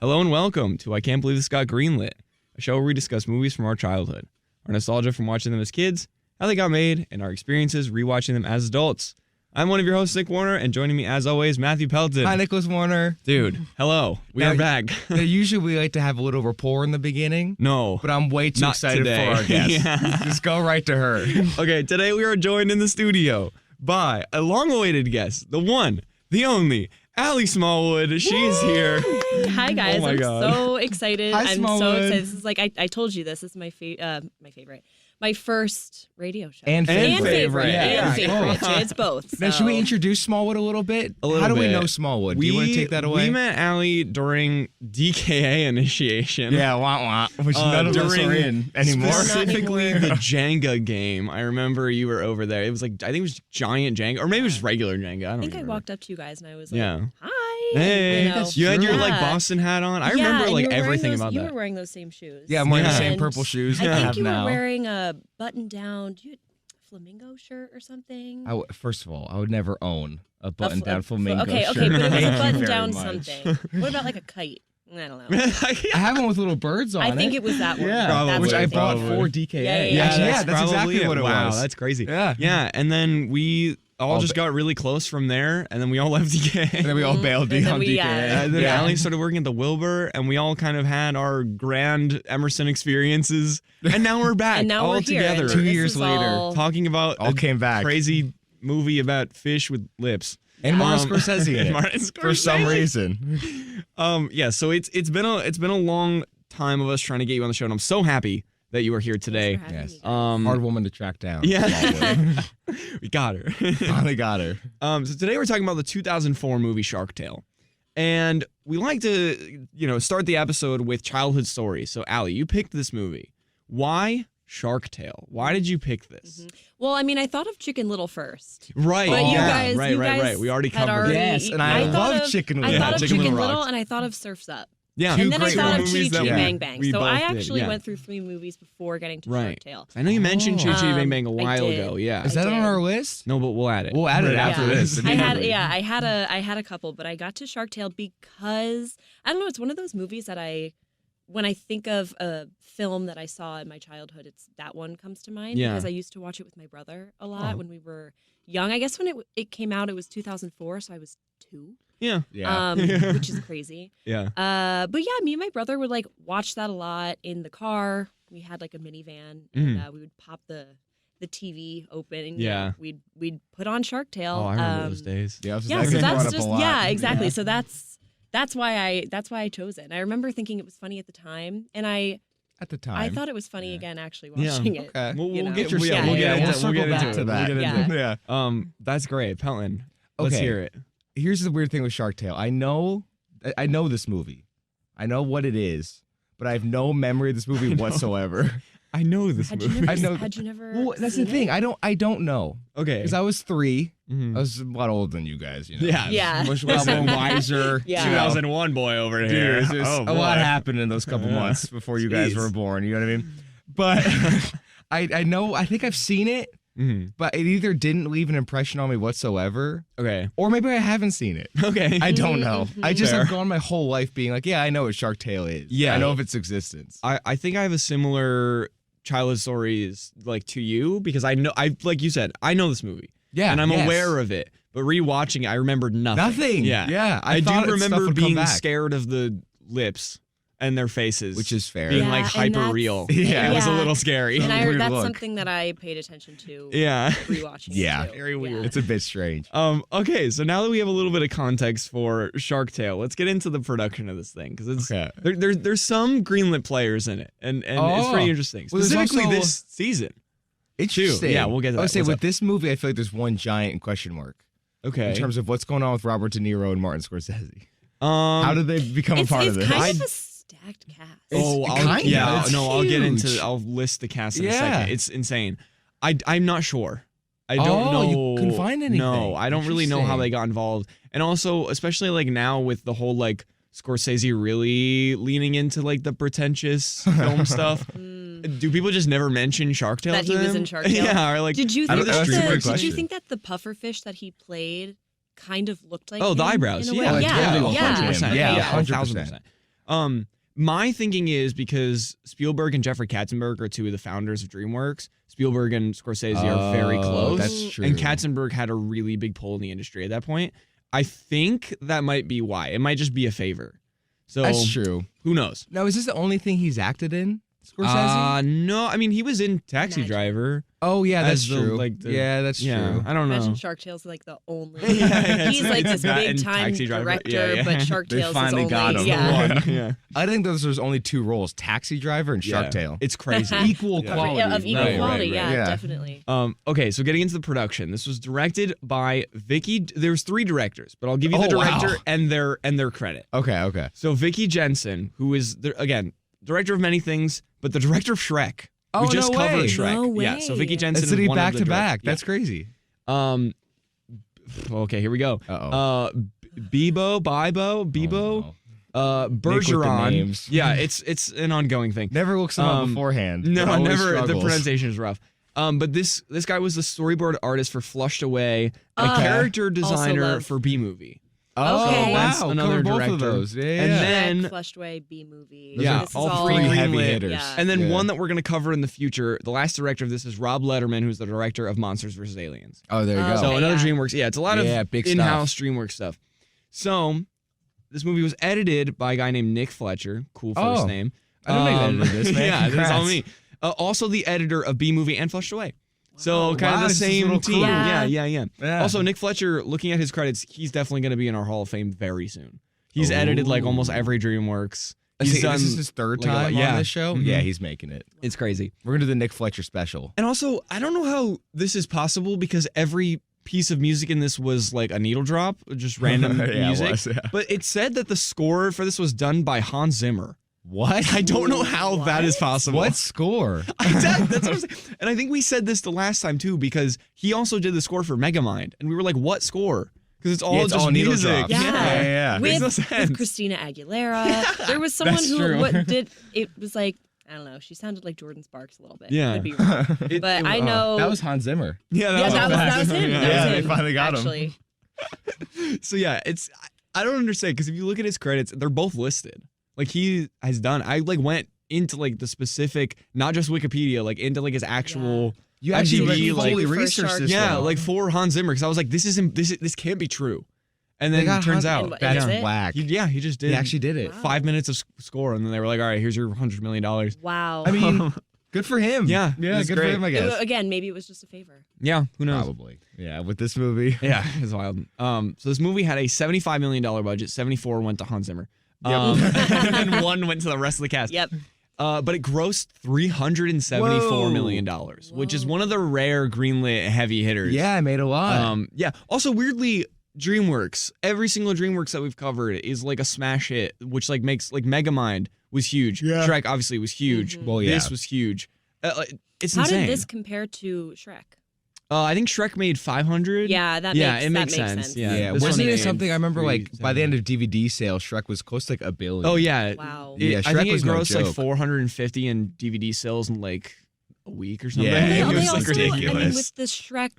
Hello and welcome to I Can't Believe This Got Greenlit, a show where we discuss movies from our childhood, our nostalgia from watching them as kids, how they got made, and our experiences rewatching them as adults. I'm one of your hosts, Nick Warner, and joining me as always, Matthew Pelton. Hi, Nicholas Warner. Dude, hello. We are back. Usually we like to have a little rapport in the beginning. No. But I'm way too not excited today. for our guest. Yeah. Just go right to her. Okay, today we are joined in the studio by a long-awaited guest, the one, the only, Allie Smallwood. She's here. Hi guys, Oh my I'm God. so excited. Hi, I'm Smallwood. so excited. This is like I told you this is my favorite. My first radio show. And favorite. And Yeah. favorite. It's both. Now, so. should we introduce Smallwood a little bit? How do we know Smallwood? Do you want to take that away? We met Allie during DKA initiation. Yeah, wah, which none of us are in anymore. Specifically Not the Jenga game. I remember you were over there. It was like, I think it was giant Jenga, or maybe it was just regular Jenga. I don't I think I remember. walked up to you guys and I was like, Yeah. hi. Hey, you know. you had your Yeah. like Boston hat on. I Yeah, remember and like you were wearing everything those, about you that. were wearing those same shoes. Yeah, I'm wearing the Yeah. same And purple shoes I I think have you now. were wearing a button-down flamingo shirt or something. First of all, I would never own a button-down flamingo Okay, shirt. but it was a Thank you button-down very much. something. What about like a kite? I don't know. I have one with little birds on it. I think it was that one. Yeah, That's which what I think. bought Probably. for DKA. Yeah, that's exactly what it wow, was. that's crazy. Yeah. Yeah, and then we all just got really close from there, and then we all left DKA. And then we all bailed And then on we- DKA. yeah. And then Allie started working at the Wilbur, and we all kind of had our grand Emerson experiences, and now we're back And now all we're here. together, and 2 this years is later, all- talking about All a came back. crazy movie about fish with lips. And Martin Scorsese in it. Martin For some Scorsese. reason. Yeah, so it's been a long time of us trying to get you on the show, and I'm so happy that you are here today. Thanks for having Yes. me. Hard woman to track down. Yeah. Smallwood. We got her. Finally got her. So today we're talking about the 2004 movie Shark Tale. And we like to, start the episode with childhood stories. So Allie, you picked this movie. Why Shark Tale? Why did you pick this? Well, I mean, I thought of Chicken Little first. Right. But you yeah. guys, right. you guys We already had covered already, it. Yes, and I thought love of- Chicken I Little. thought of Chicken Chicken Little Little, rocked. and I thought of Surf's Up. Yeah. And then Two I thought great of Chitty movies that Chitty we- Bang Bang. we So both I did, actually yeah. went through 3 movies before getting to Right. Shark Tale. I know you mentioned Chitty Chitty Bang Bang a I while did. ago. Yeah. Is that I on did. our list? No, but we'll add it. We'll add it Right after this. I had a couple, but I got to Shark Tale because I don't know. It's one of those movies that when I think of a film that I saw in my childhood, it's that one comes to mind. Yeah. Because I used to watch it with my brother a lot Oh. when we were young. I guess when it came out, it was 2004, so I was 2. Yeah. Yeah. Which is crazy. Yeah. But yeah, me and my brother would like watch that a lot in the car. We had like a minivan, and we would pop the TV open, and Yeah. we'd put on Shark Tale. Oh, I remember those days. Yeah, Yeah, so that's just exactly. So that's why I chose it. And I remember thinking it was funny at the time, and I At the time. I thought it was funny again actually Yeah. watching it. Okay. We'll You know. get your yeah, say. we'll get Yeah, into we'll it. circle We'll get back into to it. that. We'll get into Yeah. it. Yeah. That's great, Pelton. Let's Okay. hear it. Here's the weird thing with Shark Tale. I know this movie. I know what it is, but I have no memory of this movie whatsoever. I know this Had you movie. never? I know- Had you never? Well, that's the seen thing. it? I don't know Okay. because I was 3. Mhm. I was a lot older than you guys. You know? Yeah. Yeah. Much more wiser. Yeah. you know. 2001 boy over Dude, here. there's Oh, a boy. lot happened in those couple Yeah. months before you guys Jeez. were born. You know what I mean? But I know. I think I've seen it, Mhm. but it either didn't leave an impression on me whatsoever, Okay. or maybe I haven't seen it. Okay. I don't know. I just Fair. have gone my whole life being like, yeah, I know what Shark Tale is. Yeah. I know of its existence. I think I have a similar childhood stories like to you because I like you said, I know this movie. Yeah, And I'm yes. aware of it. But rewatching it, I remembered nothing. Nothing. Yeah. Yeah. I do thought stuff remember would come being back, scared of the lips and their faces. which is fair. being Yeah, like and hyper that's- real. Yeah. It was a Yeah. little scary. And Weird that's look. something that I paid attention to. Yeah. Rewatching. Yeah. Too. Very weird. It's a bit strange. Okay, so now that we have a little bit of context for Shark Tale, let's get into the production of this thing because it's Okay. there's some Greenlit players in it, and it's Oh. pretty interesting. Well, there's Specifically also- this season. Interesting. Yeah, we'll get to I would that. say What's with up? this movie, I feel like there's one giant question mark Okay. in terms of what's going on with Robert De Niro and Martin Scorsese. How did they become a part It's of this? kind of a stacked cast. Oh, It's kinda, yeah. it's No, I'll get into. huge. I'll list the cast in a Yeah. second. It's insane. I'm not sure. I don't know. You couldn't find anything. No, I don't really know how Interesting. they got involved. And also, especially like now with the whole like Scorsese really leaning into like the pretentious film stuff. Do people just never mention Shark Tale? That to he was them? in Shark Tale? Yeah, or like Did you I think don't- that's a great did you question. think that the pufferfish that he played kind of looked like oh, the him eyebrows. in a way? Yeah, yeah, totally yeah. 100%. Yeah, Yeah, 100%. My thinking is because Spielberg and Jeffrey Katzenberg are two of the founders of DreamWorks. Spielberg and Scorsese are very close. That's true. And Katzenberg had a really big pull in the industry at that point. I think that might be why. It might just be a favor. So That's true. Who knows? Now, is this the only thing he's acted in, Scorsese? No. I mean, he was in Taxi Imagine. Driver. Oh, yeah, that's as the, true. like, the- yeah, that's Yeah, true. I don't know. Imagine Shark Tale's like the only. Yeah, He's like this that and big time Taxi Driver. director, Yeah, yeah. but Shark They Tale's finally is got only. him. Yeah. yeah. I think there's only two roles, Taxi Driver and Shark Tale. It's crazy. Equal Yeah. quality. Yeah, of equal Right, quality, right, yeah, right. Yeah. definitely. Okay, so getting into the production, this was directed by Vicky. There's 3 directors, but I'll give you the Oh, wow. director and their credit. Okay. So Vicky Jensen, who is again director of many things, but the director of Shrek. Oh, we just no covered way. Shrek. No Yeah, so way. Vicky Jensen It's is one back of the to back. direct- That's crazy. yeah. Okay, here we go. Uh-oh. Bibo, Oh, no. Bergeron. names. Yeah, it's an ongoing thing. Never looks them up beforehand. No, But always never. The struggles. pronunciation is rough. But this guy was the storyboard artist for Flushed Away, a Okay. character Also designer love. for B Movie. Oh, Okay. That's wow. another Covered both director. of those. Yeah, And yeah. then- Shrek, Flushed Away, B movie. Yeah, This is all all three heavy greenlit. hitters. Yeah. And then Yeah. one that we're going to cover in the future, the last director of this is Rob Letterman, who's the director of Monsters vs. Aliens. Oh, there you Oh, go. So okay, another yeah. DreamWorks. Yeah, it's a lot Yeah, of big in-house DreamWorks stuff. So this movie was edited by a guy named Nick Fletcher. Cool first Oh. name. I didn't know you edited this, man. Yeah, that's all Congrats. me. Also the editor of B Movie and Flushed Away. So Wow. kind Wow, of the this is a same little team. crew. Yeah. Yeah. Yeah. Also, Nick Fletcher, looking at his credits, he's definitely going to be in our Hall of Fame very soon. He's edited like almost every DreamWorks. He's See, done. this is his third like, a lot- time yeah. on this show. Mhm. Yeah, he's making it. It's crazy. We're gonna do the Nick Fletcher special. And also, I don't know how this is possible because every piece of music in this was like a needle drop, just random Yeah, it music. was, yeah. But it said that the score for this was done by Hans Zimmer. What? I don't know how that is possible. What score? That's what I'm saying. And I think we said this the last time too because he also did the score for Megamind, and we were like, "What score?" Because it's all Yeah, it's just all needle music. drops. Yeah. Makes no With sense. Christina Aguilera. There was someone That's who true. what did it was like, I don't know, she sounded like Jordan Sparks a little bit. Yeah. Could be wrong. It- But it- I know That was Hans Zimmer. Yeah, Yeah, that was him. Yeah. That Yeah, was they him, finally got him. actually. So yeah, it's I don't understand because if you look at his credits, they're both listed. Like he has done. I like went into like the specific, not just Wikipedia, like into like his actual. You IMDb, actually like, fully for researched Shark this. Yeah, one. like for Hans Zimmer because I was like, this can't be true. And then They got it turns Hans- out, And what- that's is it? whack. he just did. He actually did it. Wow. 5 minutes of score, and then they were like, all right, here's your $100 million. Wow. I mean, good for him. Yeah, yeah, it's good great. for him. I guess. Again, maybe it was just a favor. Yeah, who knows? Probably. Yeah, with this movie. Yeah, it's wild. So this movie had a $75 million budget. 74 went to Hans Zimmer. Yep. And then 1 went to the rest of the cast. Yep. But it grossed $374 million, which is one of the rare greenlit heavy hitters. Yeah, I made a lot. Yeah. Also, weirdly, DreamWorks. Every single DreamWorks that we've covered is like a smash hit, which like makes like Megamind was huge. Yeah. Shrek obviously was huge. Mhm. Well, yeah. This was huge. It's How insane. did this compare to Shrek? I think Shrek made 500. Yeah, that Yeah, makes, it that makes sense. Yeah. Yeah, this wasn't one it made something I remember like by the end 370. of DVD sales, Shrek was close to like $1 billion. Oh yeah. Wow. Yeah, I Shrek think it was no grossed like joke. 450 in DVD sales in like a week or something. Yeah, They, it they was also, ridiculous. I mean, with the Shrek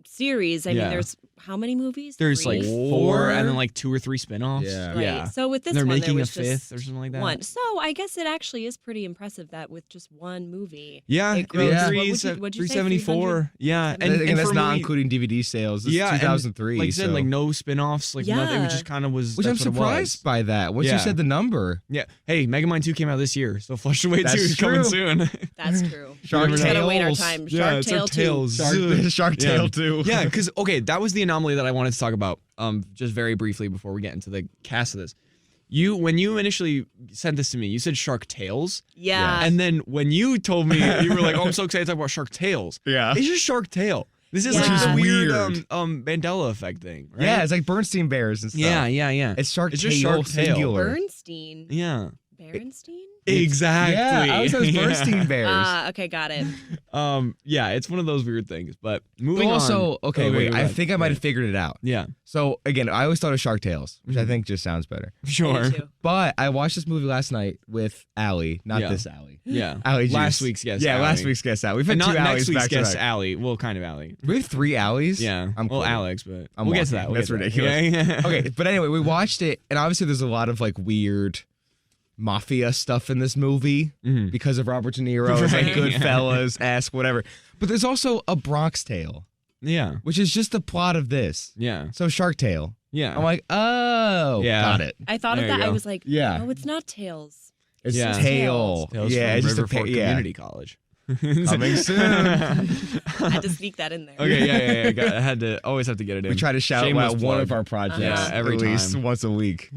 series, I Yeah. mean, there's how many movies? There's Three? like 4 and then like 2 or 3 spin-offs. Yeah. Right. Yeah. So with this They're one, making there a was 5th just or something like that. one. So I guess it actually is pretty impressive that with just one movie. Yeah, It grows- Yeah. what'd you say, 374. Yeah, And that's for not me, including DVD sales. This yeah, is and 2003. like you said, so. like no spin-offs, like nothing. It Yeah. just kind of was. Which I'm that's what it surprised was. by that. Once Yeah. you said the number. Yeah. Hey, Megamind 2 came out this year, so Flushed Away 2 That's is coming true. soon. That's true. Shark We just gotta wait our Tales. time. Yeah, Shark it's our Tale 2. Tales. Shark Yeah. Tale 2. Yeah, because okay, that was the anomaly that I wanted to talk about. Just very briefly before we get into the cast of this. When you initially sent this to me, you said Shark Tales, Yeah. and then when you told me, you were like, "Oh, I'm so excited to talk about Shark Tales." Yeah. It's just Shark Tale. This is Yeah. like Which this is weird weird. Mandela effect thing, right? Yeah, it's like Bernstein Bears and stuff. yeah. It's Shark It's Tale just Shark Tale. singular. Bernstein. Yeah. Berenstein? Exactly. Yeah, I was those Yeah. Bernstein Bears. Okay, got it. Yeah, it's one of those weird things. But But moving also, on. okay, Oh, wait. go I ahead. think I might have figured it out. Yeah, So again, I always thought of Shark Tales, which I Mhm. think just sounds better. sure. Me too. But I watched this movie last night with Allie, not Yeah. this Allie. Yeah. Allie Last Juice. week's guest. Yeah, Allie. last week's guest Allie. We've had And not two next Allies week's back to guest back. Allie. Well, kind of Allie. We have 3 Allies. Yeah. I'm cool. Well, Alex, but I'm we'll get to walking. that. That's ridiculous. Yeah. Okay, but anyway, we watched it, and obviously there's a lot of like weird mafia stuff in this movie because of Robert De Niro. It's like Right. Goodfellas-esque, whatever. But there's also A Bronx Tale, Yeah. which is just the plot of this. Yeah. So Shark Tale. Yeah. I'm like, oh, Yeah. got it. I thought There of you that. I go. was like, Yeah. oh, it's not Tails. It's Yeah. Tail. Tales Yeah, from it's just a Riverford yeah. Community College. Coming soon. I had to sneak that in there. Okay, yeah. I had to always have to get it in. We try to shout Shameless out one plug. of our projects Yeah, every at least time. once a week.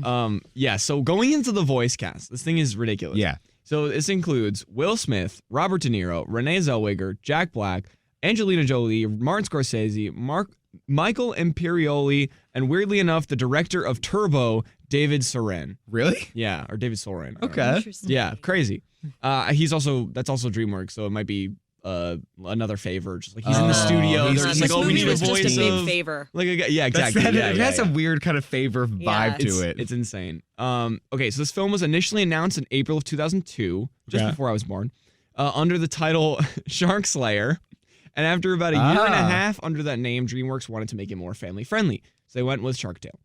Yeah, so going into the voice cast, this thing is ridiculous. Yeah. So this includes Will Smith, Robert De Niro, Renee Zellweger, Jack Black, Angelina Jolie, Martin Scorsese, Michael Imperioli, and weirdly enough, the director of Turbo, David Soren. Really? Yeah, or David Soren. I don't know. Okay. Interesting. Yeah, crazy. That's also DreamWorks, so it might be another favor. Just like he's in the Oh, studio. he's They're just This like, oh, we movie need a was voice just a big of favor. like a guy. Yeah, exactly. It has a weird kind of favor vibe Yeah. to it. It's insane. Okay, so this film was initially announced in April of 2002, just Okay. before I was born, under the title Shark Slayer. And after about a year and a half under that name, DreamWorks wanted to make it more family friendly, so they went with Shark Tale.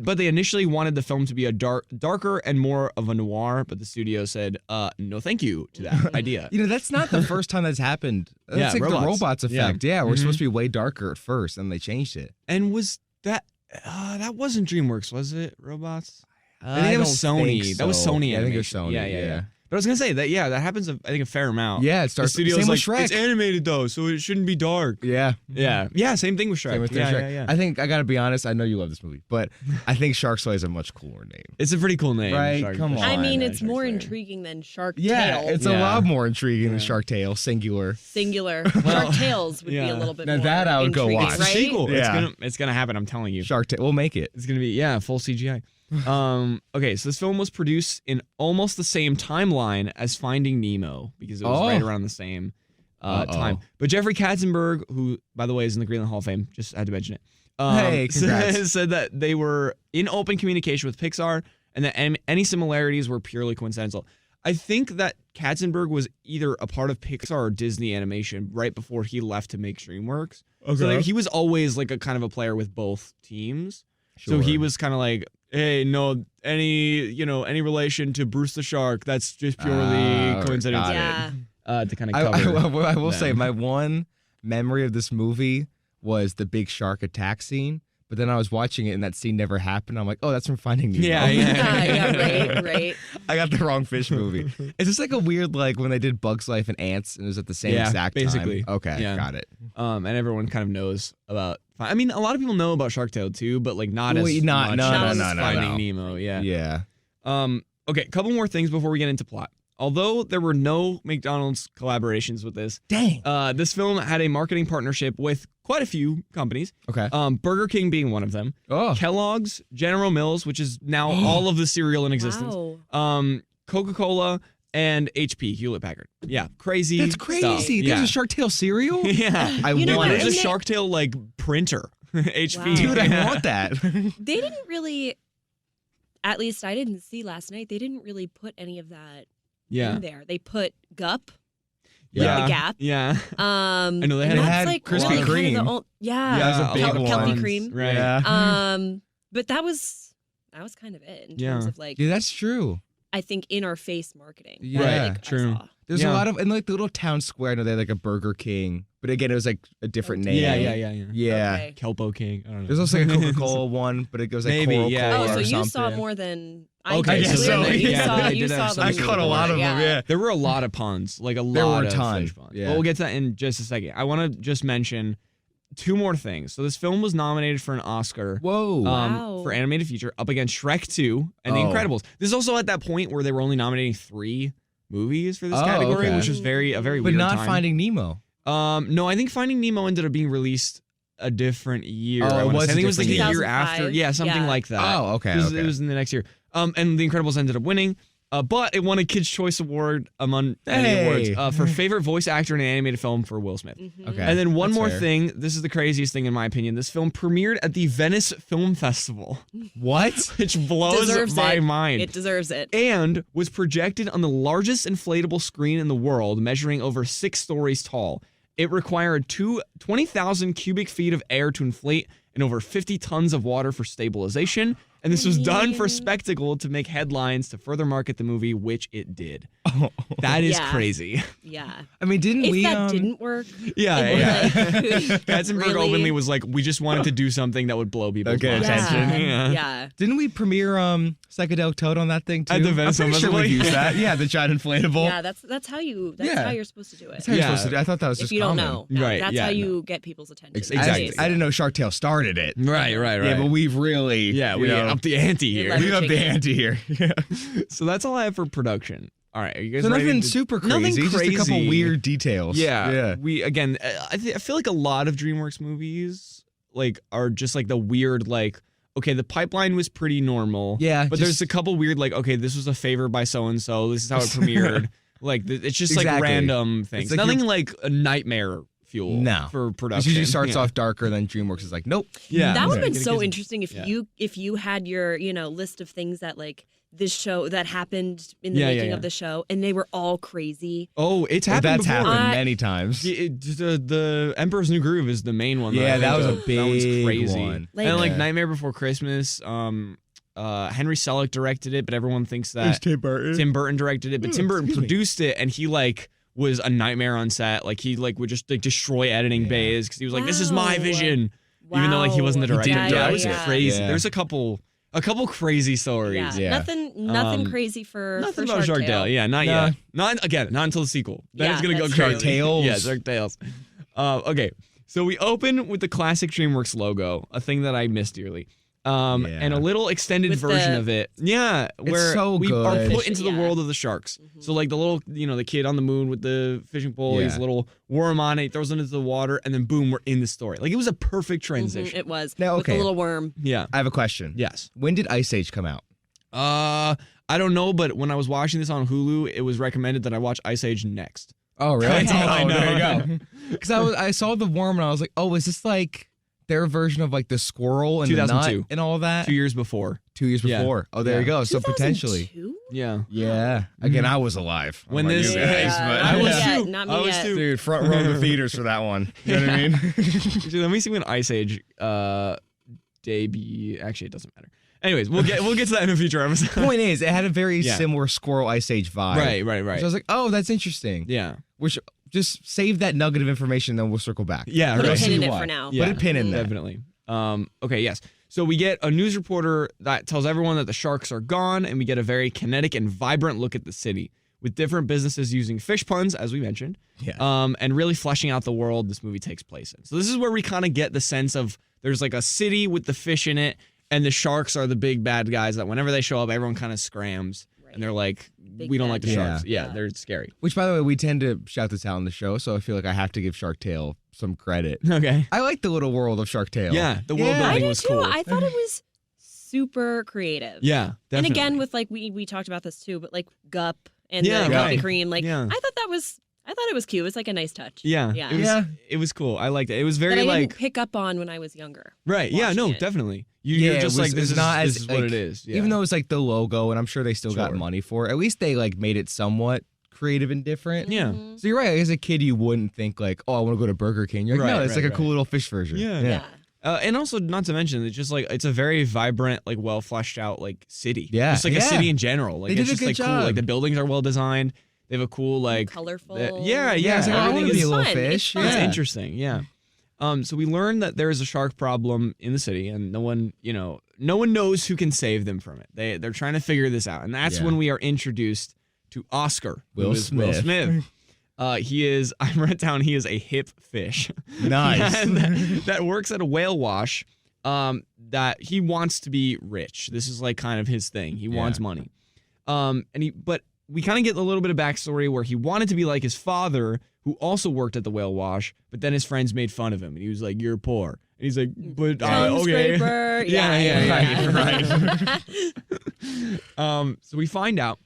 But they initially wanted the film to be a darker and more of a noir, but the studio said, no thank you to that idea. You know, that's not the first time that's happened. That's Yeah, like robots. the robots effect. Yeah, we're Mhm. supposed to be way darker at first, and they changed it. And was that wasn't DreamWorks, was it? Robots? I I think it was don't Sony. think That was so. Sony. Yeah, I think it was Animation. Sony, Yeah. yeah. But I was gonna say that. Yeah, that happens. I think a fair amount. Yeah, it The starts. studio's Same like, with Shrek. it's animated though, so it shouldn't be dark. Yeah. Yeah. Same thing with Shrek. Same with yeah, Shrek. yeah. I think I gotta be honest. I know you love this movie, but I think Shark Slayer is a much cooler name. It's a pretty cool name. Right, come I on. mean, Yeah, it's Shark more Slayer. intriguing than Shark Yeah, Tale. it's a Yeah. lot more intriguing than Yeah. Shark Tale, singular. Singular. Shark Tales would be yeah. a little bit Now more that I would go intriguing, watch. It's a right? sequel. Yeah. It's gonna happen. I'm telling you. Shark Tale, we'll make it. It's gonna be full CGI. Okay, so this film was produced in almost the same timeline as Finding Nemo because it was right around the same time. But Jeffrey Katzenberg, who by the way is in the Greenlit Hall of Fame, just had to mention it. Hey, congrats. said that they were in open communication with Pixar and that any similarities were purely coincidental. I think that Katzenberg was either a part of Pixar or Disney Animation right before he left to make DreamWorks. Okay. So like, he was always like a kind of a player with both teams. So he was kind of like, hey, no, any relation to Bruce the Shark, that's just purely coincidence. got it. Yeah. To kind of cover. I will say them. my one memory of this movie was the big shark attack scene. But then I was watching it and that scene never happened. I'm like, oh, that's from Finding Nemo. Yeah, right. I got the wrong fish movie. It's just like a weird, like when they did Bugs Life and Ants and it was at the same exact basically. time. Okay, Yeah. got it. And everyone kind of knows about. I mean, a lot of people know about Shark Tale too, but like not as Not- much no, as no, no, Finding no. Nemo. Yeah. Yeah. Okay, a couple more things before we get into plot. Although there were no McDonald's collaborations with this, Dang. this film had a marketing partnership with quite a few companies. Okay. Burger King being one of them. Oh. Kellogg's, General Mills, which is now all of the cereal in existence. Wow. Coca-Cola, and HP, Hewlett Packard. Yeah, crazy. That's stuff. crazy. Yeah. There's a Shark Tale cereal? Yeah. I You know want what? There's a And they- Shark Tale like printer. HP. Wow. Dude, I want that. They didn't really, at least I didn't see last night, they didn't really put any of that Yeah. in there. They put Gup, Yeah. the Gap. Yeah. I know they and had that's like Krispy really kind of Kreme. the old, yeah. Yeah, that was a big Kelpie one. Cream. Right. Yeah. But that was kind of it in Yeah. terms of like Yeah, that's true. I think in our face marketing. that, Yeah, like, I true. saw. There's Yeah. a lot of, in like the little town square, I know they had like a Burger King. But again, it was like a different name. Yeah. Yeah. Okay. Kelpo King. I don't know. There's also like a Coca-Cola one, but it goes like Maybe, Coral yeah, Cola Oh, yeah. so or you something. saw more than I Okay, did. so Clearly. yeah, they you did have saw some the I sort caught a movie lot of more, them, yeah. There were a lot of puns, like a There lot were a of ton, fish puns. yeah. But we'll get to that in just a second. I want to just mention two more things. So this film was nominated for an Oscar. Whoa. Wow. For animated feature up against Shrek 2 and The Oh. Incredibles. This is also at that point where they were only nominating 3 movies for this Oh, category, okay. which was a very but weird not time. Finding Nemo. No, I think Finding Nemo ended up being released a different year. Oh, I it wanna was say. I a think it was like the different year year. after. 2005. Yeah, something Yeah. like that. Oh, okay. It was in the next year. And The Incredibles ended up winning. But it won a Kids' Choice Award among many Hey. awards for favorite voice actor in an animated film for Will Smith. Okay. And then one That's more fair. thing. This is the craziest thing in my opinion. This film premiered at the Venice Film Festival, What? which blows Deserves my it. mind. It deserves it. And was projected on the largest inflatable screen in the world, measuring over 6 stories tall. It required 20,000 cubic feet of air to inflate and over 50 tons of water for stabilization. And this was done for spectacle to make headlines to further market the movie, which it did. That is crazy. Yeah. I mean, didn't If we? that didn't work, Yeah. Katzenberg really? openly was like, we just wanted to do something that would blow people's Okay, minds. attention. Yeah. Didn't we premiere Psychedelic Toad on that thing too? At the Venice I'm pretty sure Film we Festival? used that. Yeah, the giant inflatable. Yeah, that's how you how you're supposed to do it. That's how you're Yeah. supposed to do. I thought that was If just you don't common. know, Right, that's yeah, how no. you get people's attention. Exactly. I didn't know Shark Tale started it. Right. Yeah, but we've really, Yeah, you we know, upped the ante here. You're we upped the ante here. Yeah. So that's all I have for production. All right, are you guys So ready nothing to- super crazy. Nothing Just a couple crazy. weird details. Yeah. We again, I feel like a lot of DreamWorks movies like are just like the weird like. Okay, the pipeline was pretty normal. Yeah, but there's a couple weird like. Okay, this was a favor by so and so. This is how it premiered. Like it's just like Exactly. random things. like Nothing like a nightmare fuel. No. For It production. usually starts Yeah. off darker, then DreamWorks is like, nope. Yeah, That would have been Get it, so get it. interesting if Yeah. you had your list of things that like this show that happened in the Yeah, making yeah. of the show, and they were all crazy. Oh, it's Well, happened that's before. happened many times. The Emperor's New Groove is the main one. Yeah, I that think was a of. That one's big crazy. one. And like Yeah. Nightmare Before Christmas. Henry Selick directed it, but everyone thinks that Tim Burton. Tim Burton directed it. But Tim Burton excuse me. produced it, and he like was a nightmare on set. Like he like would just like destroy editing bays because he was like, "This is my Wow. vision," even though like he wasn't the Wow. director. didn't Yeah, it direct was it. crazy. Yeah. There's a couple crazy stories. Yeah. Nothing Um, crazy for Nothing for about Shark Tale. Tale. Yeah, not Nah. yet. Not until the sequel. Then Yeah, it's gonna go that's crazy. Shark Tales. Yeah, Shark Tales. Okay, so we open with the classic DreamWorks logo, a thing that I miss dearly. And a little extended With version the- of it. Yeah, where so we are good. put into the Yeah. world of the sharks. So like the little, the kid on the moon with the fishing pole, he's Yeah. a little worm on it, he throws it into the water, and then boom, we're in the story. Like it was a perfect transition. It was Now, with the okay. little worm. Yeah. I have a question. Yes. When did Ice Age come out? I don't know, but when I was watching this on Hulu, it was recommended that I watch Ice Age next. Oh, really? That's all I know. There you go. Because I saw the worm and I was like, oh, is this like their version of like the squirrel and the 2002. nut and all that? 2 years before. 2 years Yeah. before. Oh, there Yeah. you go. So potentially. 2002? Yeah. Yeah. Again, I was alive. When I don't know this- you guys, Yeah, but not I me was yet, too. Not me I was yet. too. dude, front row of the theaters for that one. You know what I mean? Actually, let me see when Ice Age debut. Actually, it doesn't matter. Anyways, we'll get to that in a future episode. Point is, it had a very Yeah. similar Squirrel Ice Age vibe. Right. So I was like, oh, that's interesting. Yeah. Which just save that nugget of information, then we'll circle back. Yeah. Put right. a pin in See it why. for now. Yeah. Put a pin in there. Definitely. Okay, yes. So we get a news reporter that tells everyone that the sharks are gone, and we get a very kinetic and vibrant look at the city with different businesses using fish puns, as we mentioned, and really fleshing out the world this movie takes place in. So this is where we kind of get the sense of there's like a city with the fish in it, and the sharks are the big bad guys that whenever they show up, everyone kind of scrams, and they're like, Big we don't bad like the guys. sharks. Yeah, Yeah. they're scary. Which, by the way, we tend to shout this out on the show, so I feel like I have to give Shark Tale some credit. Okay. I like the little world of Shark Tale. Yeah, the world Yeah. I building did was too. cool. I thought it was super creative. Yeah, definitely. And again, with like we talked about this too, but like Gup and Yeah, the coffee right. cream, like Yeah. I thought it was cute. It's like a nice touch. Yeah, Yeah. It was, Yeah. it was cool. I liked it. It was That very I like didn't pick up on when I was younger. right. Yeah, no, watching it. definitely. Yeah, You're it just was- like this it's is not this as, is what like, it is. Yeah. Even though it's like the logo, and I'm sure they still got Sure. money for it, at least they like made it somewhat creative and different. yeah, Mhm. So you're right. As a kid, you wouldn't think like, oh, I want to go to Burger King. You're like, Right, no, it's right, like a cool right. little fish version. Yeah. Yeah. and also not to mention it's just like it's a very vibrant, like well fleshed out like city. Yeah. just like a Yeah. city in general. Like They did it's a just good like cool. job. Like the buildings are well designed. They have a cool like Colorful. yeah. Yeah, it's like, oh, I everything want to be is a little fun. fish. It's It's fun. interesting. Yeah. So we learned that there is a shark problem in the city, and no one knows who can save them from it. They're trying to figure this out, and that's Yeah. when we are introduced to Oscar, who Will is Will Smith. Smith. He is. I wrote down. He is a hip fish. Nice. And that works at a whale wash. That he wants to be rich. This is like kind of his thing. He wants money. But we kind of get a little bit of backstory where he wanted to be like his father, who also worked at the whale wash, but then his friends made fun of him, and he was like, "You're poor," and he's like, "But Tongue okay." scraper. Yeah, so we find out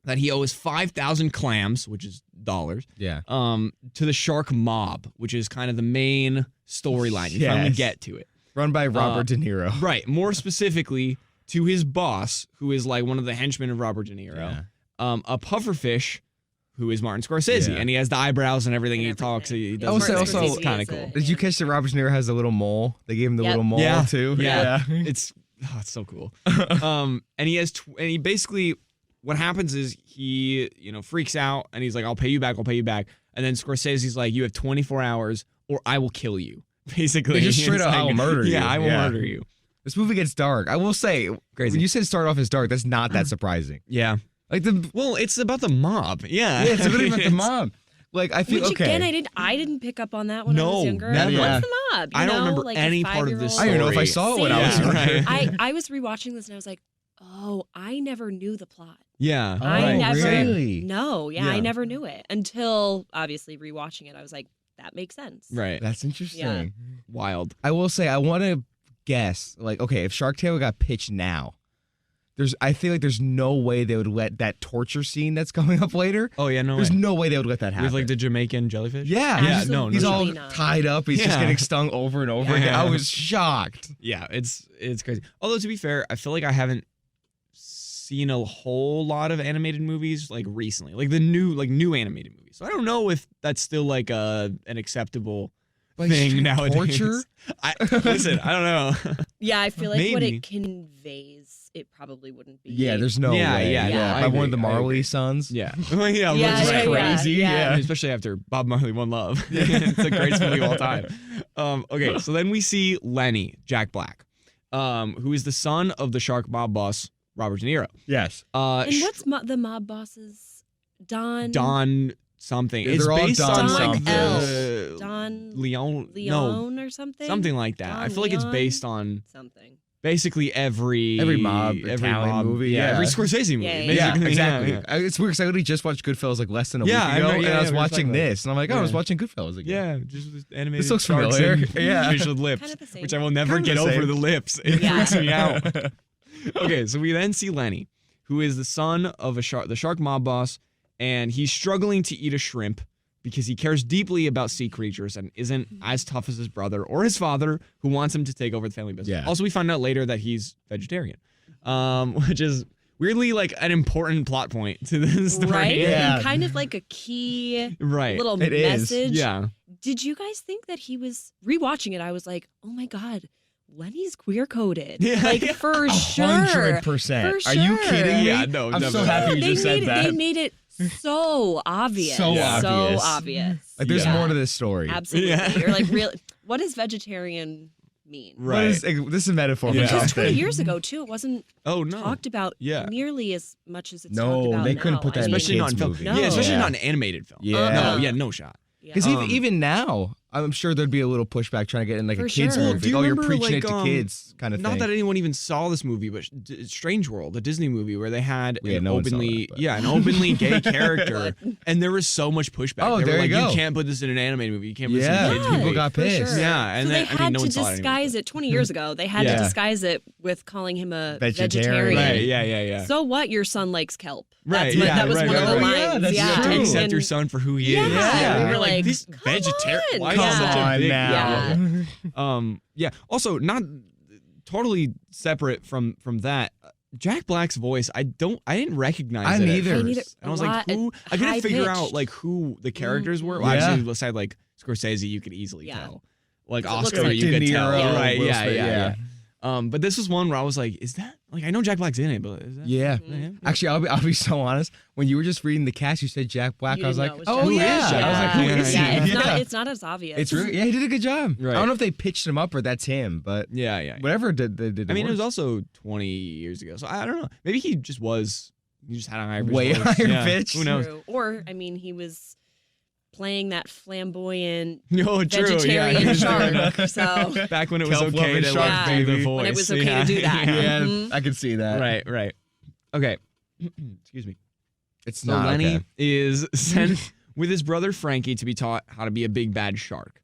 that he owes 5,000 clams, which is dollars, Yeah. to the shark mob, which is kind of the main storyline. You finally Yes. get to it. Run by Robert De Niro. Right. More specifically, to his boss, who is like one of the henchmen of Robert De Niro, Yeah. a pufferfish, who is Martin Scorsese, Yeah. and he has the eyebrows and everything. And He talks. He does. Also- everything. also- It's kind of cool. Did you catch that Robert De Niro has a little mole? They gave him the Yep. little mole Yeah. too. Yeah. It's Oh, it's so cool. And he has, and he basically, what happens is he, freaks out and he's like, I'll pay you back. And then Scorsese's like, you have 24 hours or I will kill you. Basically. They just straight up, I will murder you. Yeah, I will murder you. This movie gets dark. I will say, Crazy. when you said start off as dark, that's not that surprising. Yeah. Like well, it's about the mob. Yeah. Yeah, it's really about the mob. Like, I feel, Which, okay. again, I didn't pick up on that when I was younger. Never. What's the mob? I don't remember any part of this I don't even know if I saw it when I was younger. Right. I was rewatching this and I was like, oh, I never knew the plot. Yeah. Oh, I never. really? No, Yeah. I never knew it until obviously rewatching it. I was like, that makes sense. Right. That's interesting. Yeah. Wild. I will say, I want to guess, like, okay, if Shark Tale got pitched now, I feel like there's no way they would let that torture scene that's coming up later. Oh, yeah, no There's way. no way they would let that happen. With like the Jamaican jellyfish? Yeah. Yeah, no, He's all Absolutely not. tied up. He's just Yeah. getting stung over and over again. I was shocked. Yeah, it's crazy. Although to be fair, I feel like I haven't seen a whole lot of animated movies like recently, like the new animated movies. So I don't know if that's still like an acceptable thing nowadays. Torture? Listen, I don't know. Yeah, I feel like what Maybe. it conveys, it probably wouldn't be. Yeah, there's no Yeah, way. yeah, no, I By agree, one of the I Marley agree. sons. Yeah. Well, yeah, Yeah, which is yeah, crazy. yeah. Especially after Bob Marley One Love. It's the greatest movie of all time. Okay, so then we see Lenny, Jack Black, who is the son of the shark mob boss, Robert De Niro. Yes. And what's the mob bosses? Don something. Yeah, It's they're all based Don on something. like the Don Leon. Leon or something? Something like that. I Don feel like it's Leon? based on Something. basically every mob Italian movie, yeah. every Scorsese movie. Yeah, yeah, Yeah, basically. exactly. Yeah, It's weird because I literally just watched Goodfellas like less than a Yeah, I week ago, remember- and I was we were watching talking about this, and I'm like, oh, I was Yeah. watching Goodfellas again. Yeah, just with animated. This looks sharks familiar. and Yeah. fish with lips, Kind of the same. which I will never Kind of get the over same. the lips. It Yeah. freaks me out. Okay, so we then see Lenny, who is the son of the shark mob boss, and he's struggling to eat a shrimp because he cares deeply about sea creatures and isn't as tough as his brother or his father, who wants him to take over the family business. Yeah. Also, we find out later that he's vegetarian, which is weirdly like an important plot point to this story. Right? Yeah. And kind of like a key Right. little It is. message. Yeah. Did you guys think that he was rewatching it? I was like, oh my God, Lenny's queer coded. Yeah, Like yeah. for sure. 100%. For Are you sure. kidding me? Yeah, no, I'm so definitely. happy you they just said made that. They made it so obvious. So obvious. obvious. Like, there's Yeah. more to this story. Absolutely. Yeah. You're like, really? What does vegetarian mean? What Right. is, this is a metaphor Yeah. for Because 20 something. years ago, too, it wasn't Oh no. talked about Yeah. nearly as much as it's No, talked about they now. couldn't put that I in mean, Especially not in kids' film. movie. No. Yeah, especially Yeah. not an animated film. Yeah. No, yeah, no shot. yeah. Because Um, even now, I'm sure there'd be a little pushback trying to get in like a For kids sure. movie. Do you Like, oh, you're remember, preaching like, it to kids kind of Not thing. that anyone even saw this movie, but Strange World, the Disney movie, where they had Yeah, an no one saw openly, that, but- an openly gay character, and there was so much pushback. Oh, they there were like, you go. you can't put this in an animated movie. You can't put this in a Yeah, kids Yeah, people movie. got for pissed. sure. Yeah, and so then they I mean, had no to one saw it anyway. disguise it 20 years ago. They had Yeah. to disguise it with calling him a Vegetarian. vegetarian. Right? Yeah. So what? Your son likes kelp. Right, That's what, yeah, that was right, one right, of the right. lines. Yeah, that's You have to true. accept And- your son for who he Yeah, is. we You're were like, this come vegetarian. on. Why Come is it such a on big now. deal? Yeah. Also, not totally separate from that. Jack Black's voice, I didn't recognize I it. at neither. first. I neither. And I was A like, lot- who? I couldn't figure out high-pitched. like who the characters were. Well, Yeah. actually, aside like Scorsese, you could easily Yeah. tell. Like 'Cause it looks Oscar, like you De could tell. Niro, Right? Will Yeah, Smith, yeah. yeah. But this was one where I was like, is that like I know Jack Black's in it, but is that Yeah. him? Actually, I'll be so honest. When you were just reading the cast, you said Jack Black. You I was didn't like, know it was oh Jack Who is yeah. Jack I was like, who Black? is he? Yeah, Yeah. it's not as obvious. It's really, yeah, he did a good job. Right. I don't know if they pitched him up or that's him, but Yeah. whatever they did. I mean, it was also 20 years ago, so I don't know. Maybe he just had a higher Way voice. higher Yeah. pitch. Who knows? True. Or, I mean, he was playing that flamboyant No, true. vegetarian Yeah. shark. So Back when it was Kelp okay loving to shark like, do baby. the voice. when it was okay to do that. yeah, Mhm. I can see that. Right. Okay. Excuse me. It's So not Lenny okay. is sent with his brother Frankie to be taught how to be a big bad shark.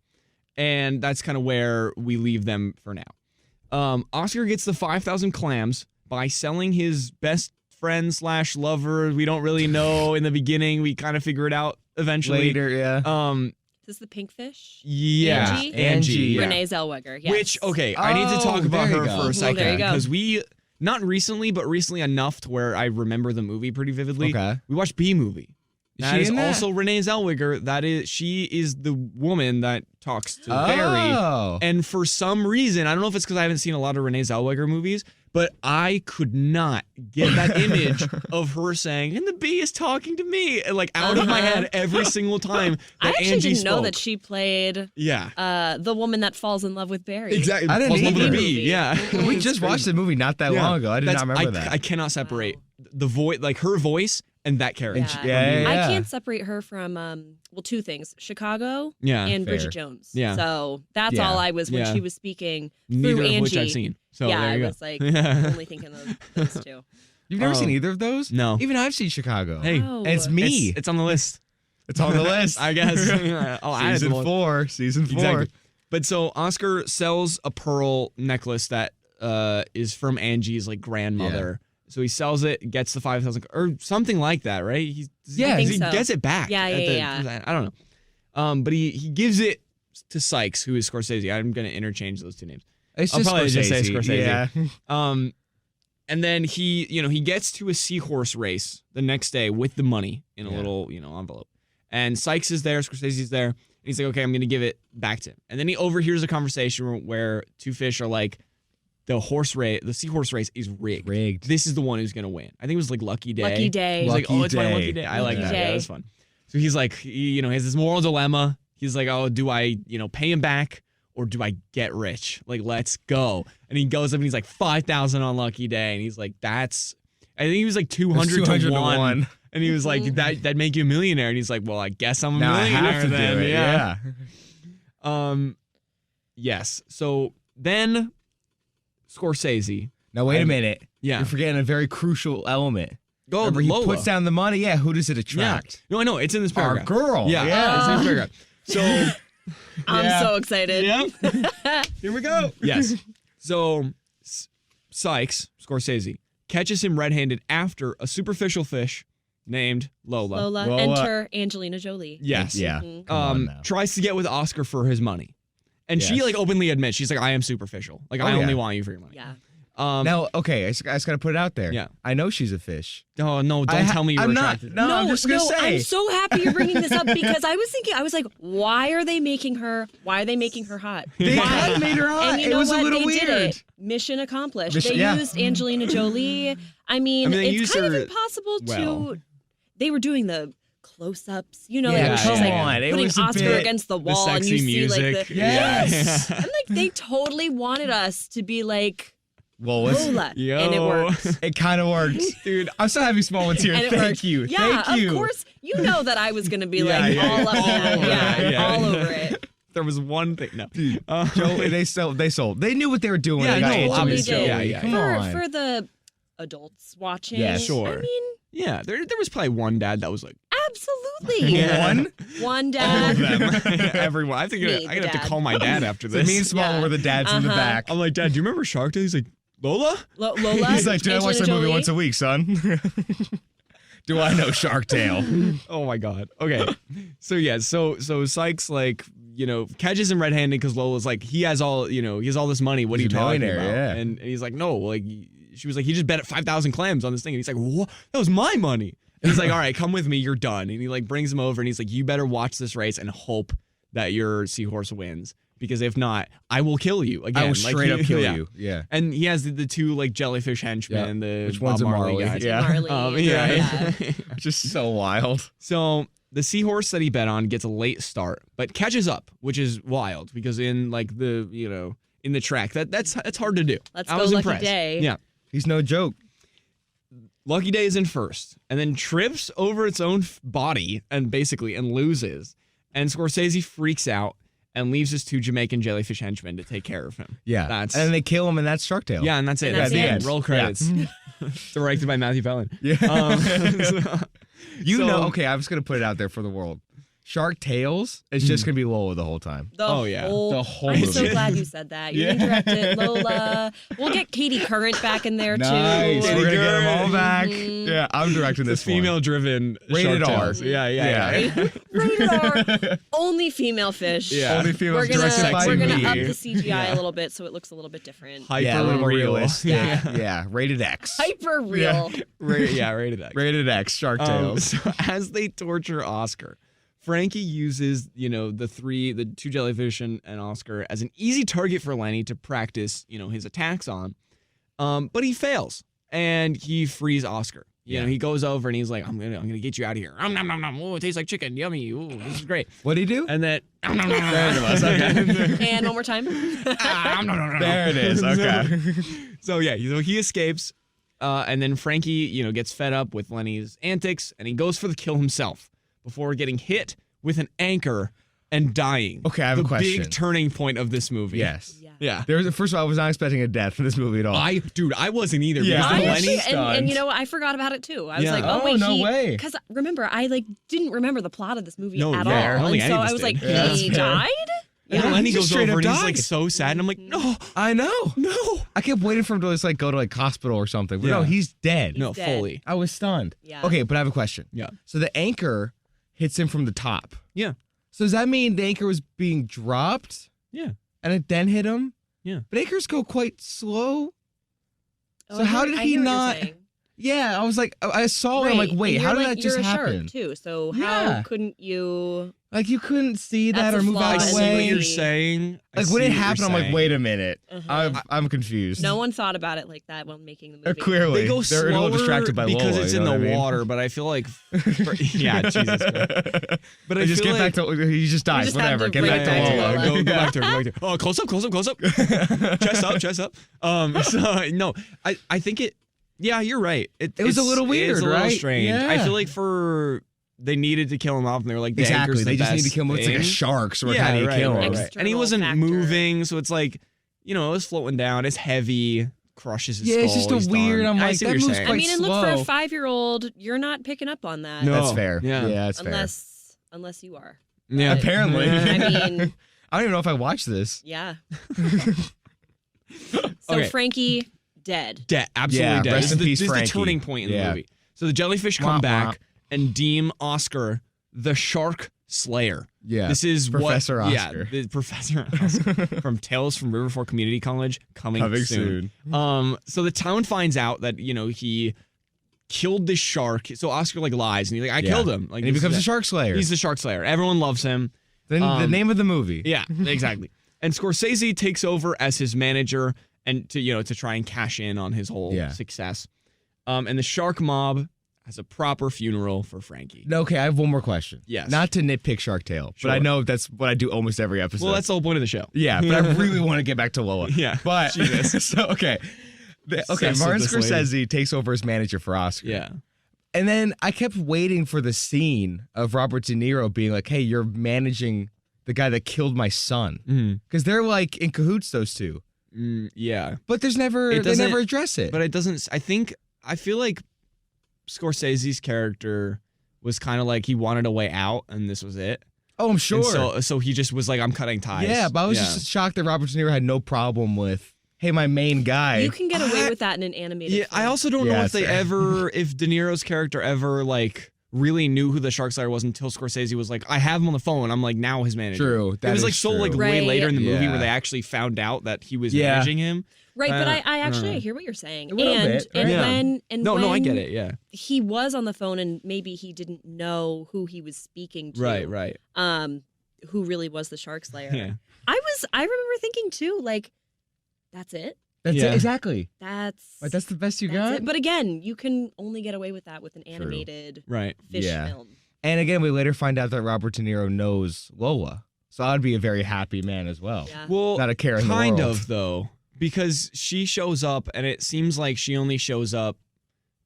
And that's kind of where we leave them for now. Oscar gets the 5,000 clams by selling his best friend / lover. We don't really know in the beginning. We kind of figure it out eventually. Later, yeah. Is this the pink fish? Yeah. Angie? Angie. Yeah. Renee Zellweger. Yes. Which, okay, I need to Oh, talk about there you her go. for a Well, second. there you go. Because we, not recently, but recently enough to where I remember the movie pretty vividly. Okay. We watched B-Movie. Is That she is in that? also Renee Zellweger. She is the woman that talks to Barry. Oh. And for some reason, I don't know if it's because I haven't seen a lot of Renee Zellweger movies, But I could not get that image of her saying, and the bee is talking to me, and like out of my head every single time I that actually Angie didn't know spoke. that she played the woman that falls in love with Barry. exactly. I didn't falls in love with either. the bee. Yeah. We It's just watched crazy. the movie not that long ago. I did not remember that. I cannot separate the voice, like her voice and that character. Yeah. I can't separate her from two things: Chicago Yeah, and fair. Bridget Jones. Yeah. So that's Yeah. all I was when Yeah. she was speaking Neither through of Angie. which I've seen. So yeah, there I you go. was like only thinking of those two. You've never Oh. seen either of those? No. Even I've seen Chicago. Hey, Oh. And it's me. it's on the list. It's on the list. I guess. Yeah, I'll add it to Season the list. 4. Season 4. Exactly. But so Oscar sells a pearl necklace that is from Angie's like grandmother. So he sells it, gets the 5,000 or something like that, right? Yeah, I think he so. gets it back. Yeah, at yeah. I don't know. But he gives it to Sykes, who is Scorsese. I'm going to interchange those two names. It's I'll just probably Scorsese. just say Scorsese. Yeah. And then he gets to a seahorse race the next day with the money in a little, envelope. And Sykes is there, Scorsese's there. And he's like, okay, I'm going to give it back to him. And then he overhears a conversation where two fish are like, the seahorse race is rigged. This is the one who's going to win. I think it was like Lucky Day. Lucky Day. He's like, oh, it's my Day. lucky day. I like Lucky that. Yeah, Day. that's fun. So he's like, he has this moral dilemma. He's like, oh, do I, pay him back or do I get rich? Like, let's go. And he goes up and he's like 5,000 on Lucky Day. And he's like, I think he was like 200 to 1. And he was like, that'd make you a millionaire. And he's like, well, I guess I'm a Now I millionaire have to then. do it. Yeah. Yes. So then Scorsese. Now, wait a minute. Yeah. You're forgetting a very crucial element. Go Remember, he Lola. puts down the money. Yeah, who does it attract? No, I know. It's in this Our paragraph. girl. Yeah. It's in this paragraph. So... I'm so excited. Here we go. Yes. So Sykes, Scorsese, catches him red-handed after a superficial fish named Lola. Lola. Enter Angelina Jolie. Yes. Yeah. Mhm. Come on now. Tries to get with Oscar for his money. And she Yes. like openly admits, she's like, I am superficial. Like, I Oh, only yeah. want you for your money. Yeah. Now, okay, I just got to put it out there. Yeah. I know she's a fish. Oh, no, don't tell me you're I'm not. attracted. No, I'm just going to say. I'm so happy you're bringing this up because I was like, why are they making her hot? They Why? had made her hot. And you It know was what? a little They weird. did it. Mission accomplished. Mission- They yeah. used Angelina Jolie. I mean, they it's used kind of her impossible well. to. They were doing the close-ups, Yeah, like where she's come like on, it putting was a Oscar bit- against the The wall, and sexy you see music. like the Yes. I'm like they totally wanted us to be like Well, Lola, Yo. and it worked. it kind of worked. Dude, I'm so happy Smallwood's here. And it Thank worked. you. Yeah, Thank you. of course. You know that I was gonna be Yeah, like yeah, all yeah. up in All that. over Yeah, it, yeah. all over it. there was one thing. No. Joe, they sold. They knew what they were doing. Yeah, when they got no, Angelina obviously. Jolie. Yeah, yeah. Come for on. for the adults watching. Yeah, sure. I mean, Yeah, there was probably one dad that was like, absolutely. Yeah. One dad. everyone. I think Me, I'm the gonna have to dad. call my dad after So this. me and Smallwood Yeah. were the dads in the Uh-huh. back. I'm like, Dad, do you remember Shark Tank? He's like, Lola? Lola. He's like, dude, I watch that Angelina movie Jolie. once a week, son. Do I know Shark Tale? Oh my God. Okay. So yeah, so Sykes like, catches him red-handed because Lola's like, he has all this money. What are you He's a talking about? millionaire, yeah. And he's like, no, like she was like, he just bet 5,000 clams on this thing. And he's like, what? That was my money. And he's like, all right, come with me. You're done. And he like brings him over and he's like, you better watch this race and hope that your seahorse wins. Because if not, I will kill you again. I will Like, straight up kill yeah. you. Yeah. And he has the two like jellyfish henchmen, the Which one's Bob a Marley? guys. Yeah. Marley. Yeah. Just so wild. So the seahorse that he bet on gets a late start, but catches up, which is wild because in like in the track that's hard to do. Let's I go was Lucky impressed. Day. Yeah. He's no joke. Lucky Day is in first and then trips over its own body and loses. And Scorsese freaks out and leaves his two Jamaican jellyfish henchmen to take care of him. Yeah. That's and then they kill him, and that's Shark Tale. yeah, and that's it. And that's the it. end. Roll credits. Directed by Matthew Pelton. Yeah. So- know. Okay, I was gonna put it out there for the world. Shark Tales is just gonna be Lola the whole time. The Oh, yeah. The whole I'm movie. so glad you said that. You can direct it, Lola. We'll get Katie Current back in there Nice. too. We're gonna get them all back. Mhm. Yeah, I'm directing It's this female-driven Rated Shark R. Tales. Yeah. Rated R. Only female fish. Yeah. Only females We're gonna directed by we're gonna me. up the CGI a little bit so it looks a little bit different. Hyper Yeah, a little more real. realistic. Yeah. Yeah, rated X. Hyper real. Rated X. Rated X. Shark Tales. So as they torture Oscar, Frankie uses, the two jellyfish and Oscar as an easy target for Lenny to practice, his attacks on. But he fails, and he frees Oscar. You know, he goes over and he's like, I'm gonna get you out of here. Nom, nom, nom, nom. Oh, it tastes like chicken. Yummy. Ooh, this is great. What'd he do? And then There it was. Okay. And one more time. There it is. Okay. So he escapes, and then Frankie, gets fed up with Lenny's antics, and he goes for the kill himself before getting hit with an anchor and dying. Okay, I have a question. The big turning point of this movie. Yes. Yeah. First of all, I was not expecting a death for this movie at all. I wasn't either. Yeah. Because I the actually, Lenny, and you know what? I forgot about it too. I was Yeah. like, Oh, wait, no way. Because remember, I didn't remember the plot of this movie No, at yeah, I don't all, think and any so of us I was did. like, Yeah, he that's fair. died. and then Lenny He just goes over straight and up he's like died. so sad, and I'm like, no, I know. no, I kept waiting for him to just like go to like hospital or something. But no, Yeah. he's dead. no, dead. fully. I was stunned. Yeah. Okay, but I have a question. Yeah. So the anchor hits him from the top. Yeah. So does that mean the anchor was being dropped Yeah. and it then hit him? Yeah. But anchors go quite slow. Oh, So I how hear- did I he hear what you're not? saying. Yeah, I was like, I saw it. I'm like, Right, wait, and how you're did like, that just you're a happen? shark too, so Yeah. how couldn't you? Like you couldn't see that That's or a move flaw out I of in the see what way. you're movie. saying. I Like see when it what you're happened, I'm like, saying. wait a minute. Uh-huh. I'm confused. No one thought about it like that when making the movie. Clearly, They go they're a slower little distracted by because Lola, it's you in know the what I mean? water, but I feel like, yeah, Jesus Christ. But I just feel get like, back to he just dies. just have Whatever. to Get bring back it to back to Lola. Lola. Go back to her. Oh, close up. Chest up. So no, I think it. Yeah, you're right. It was a little weird, It's a little right? strange. Yeah. I feel like they needed to kill him off, and they were like, the Exactly. anchor's the They just need to best kill him. It's like a thing. shark. So Yeah, how do you right, kill him? right, right. And he External wasn't factor. moving, so it's like, it was floating down. It's heavy, crushes his Yeah, skull. it's just a he's weird. done. I'm I like, see that what you're moves saying. I quite mean, and look, for a slow. 5-year-old, you're not picking up on that. No. That's fair. Yeah. that's fair. unless you are. Yeah, Apparently. I mean, I don't even know if I watched this. yeah. So Okay. Frankie dead. Dead, absolutely Yeah, dead. rest This in is peace, this is the Frankie. turning point in the Yeah. movie. So the jellyfish Wah, come wah. back and deem Oscar the Shark Slayer. Yeah. This is Professor what, Oscar. Yeah, the Professor Oscar from Tales from Riverford Community College coming soon. So the town finds out that he killed this shark. So Oscar lies and he's like, I Yeah. killed him. Like And he this is becomes a it. shark slayer. He's the Shark Slayer. Everyone loves him. Then the um, name of the movie. Yeah, exactly. And Scorsese takes over as his manager and to try and cash in on his whole Yeah. success. And the shark mob has a proper funeral for Frankie. No, okay, I have one more question. Yes. Not to nitpick Shark Tale, Sure. but I know that's what I do almost every episode. Well, that's the whole point of the show. yeah, but I really want to get back to Lola. Yeah, But Jesus. so okay. Okay, Obsessed Martin with this lady. Scorsese takes over as manager for Oscar. Yeah. And then I kept waiting for the scene of Robert De Niro being like, "Hey, you're managing the guy that killed my son," because they're like in cahoots, those two. Yeah. But they never address it. But it doesn't. I feel like Scorsese's character was kind of like he wanted a way out, and this was it. oh, I'm sure. And so he just was like, I'm cutting ties. Yeah, but I was just shocked that Robert De Niro had no problem with, hey, my main guy. You can get away with that in an animated Yeah, I film. also don't Yeah, know if that's they fair. if De Niro's character ever really knew who the Shark Slayer was until Scorsese was like, I have him on the phone. I'm like now his manager. True, It that was is like so true. like way Right. later in the movie Yeah. where they actually found out that he was Yeah. managing him. Right, but I don't know. actually hear what you're saying. A little bit, and right? Yeah. when and No, I when get it. Yeah. he was on the phone and maybe he didn't know who he was speaking to. Right. Who really was the Shark Slayer. Yeah. I remember thinking too, like, that's it. That's Yeah. it, exactly. That's Like, that's the best you that's got. it. But again, you can only get away with that with an animated Right. fish Yeah. film. And again, we later find out that Robert De Niro knows Lola, so I'd be a very happy man as well. Yeah. Well, Not a care in the kind world. of though, because she shows up and it seems like she only shows up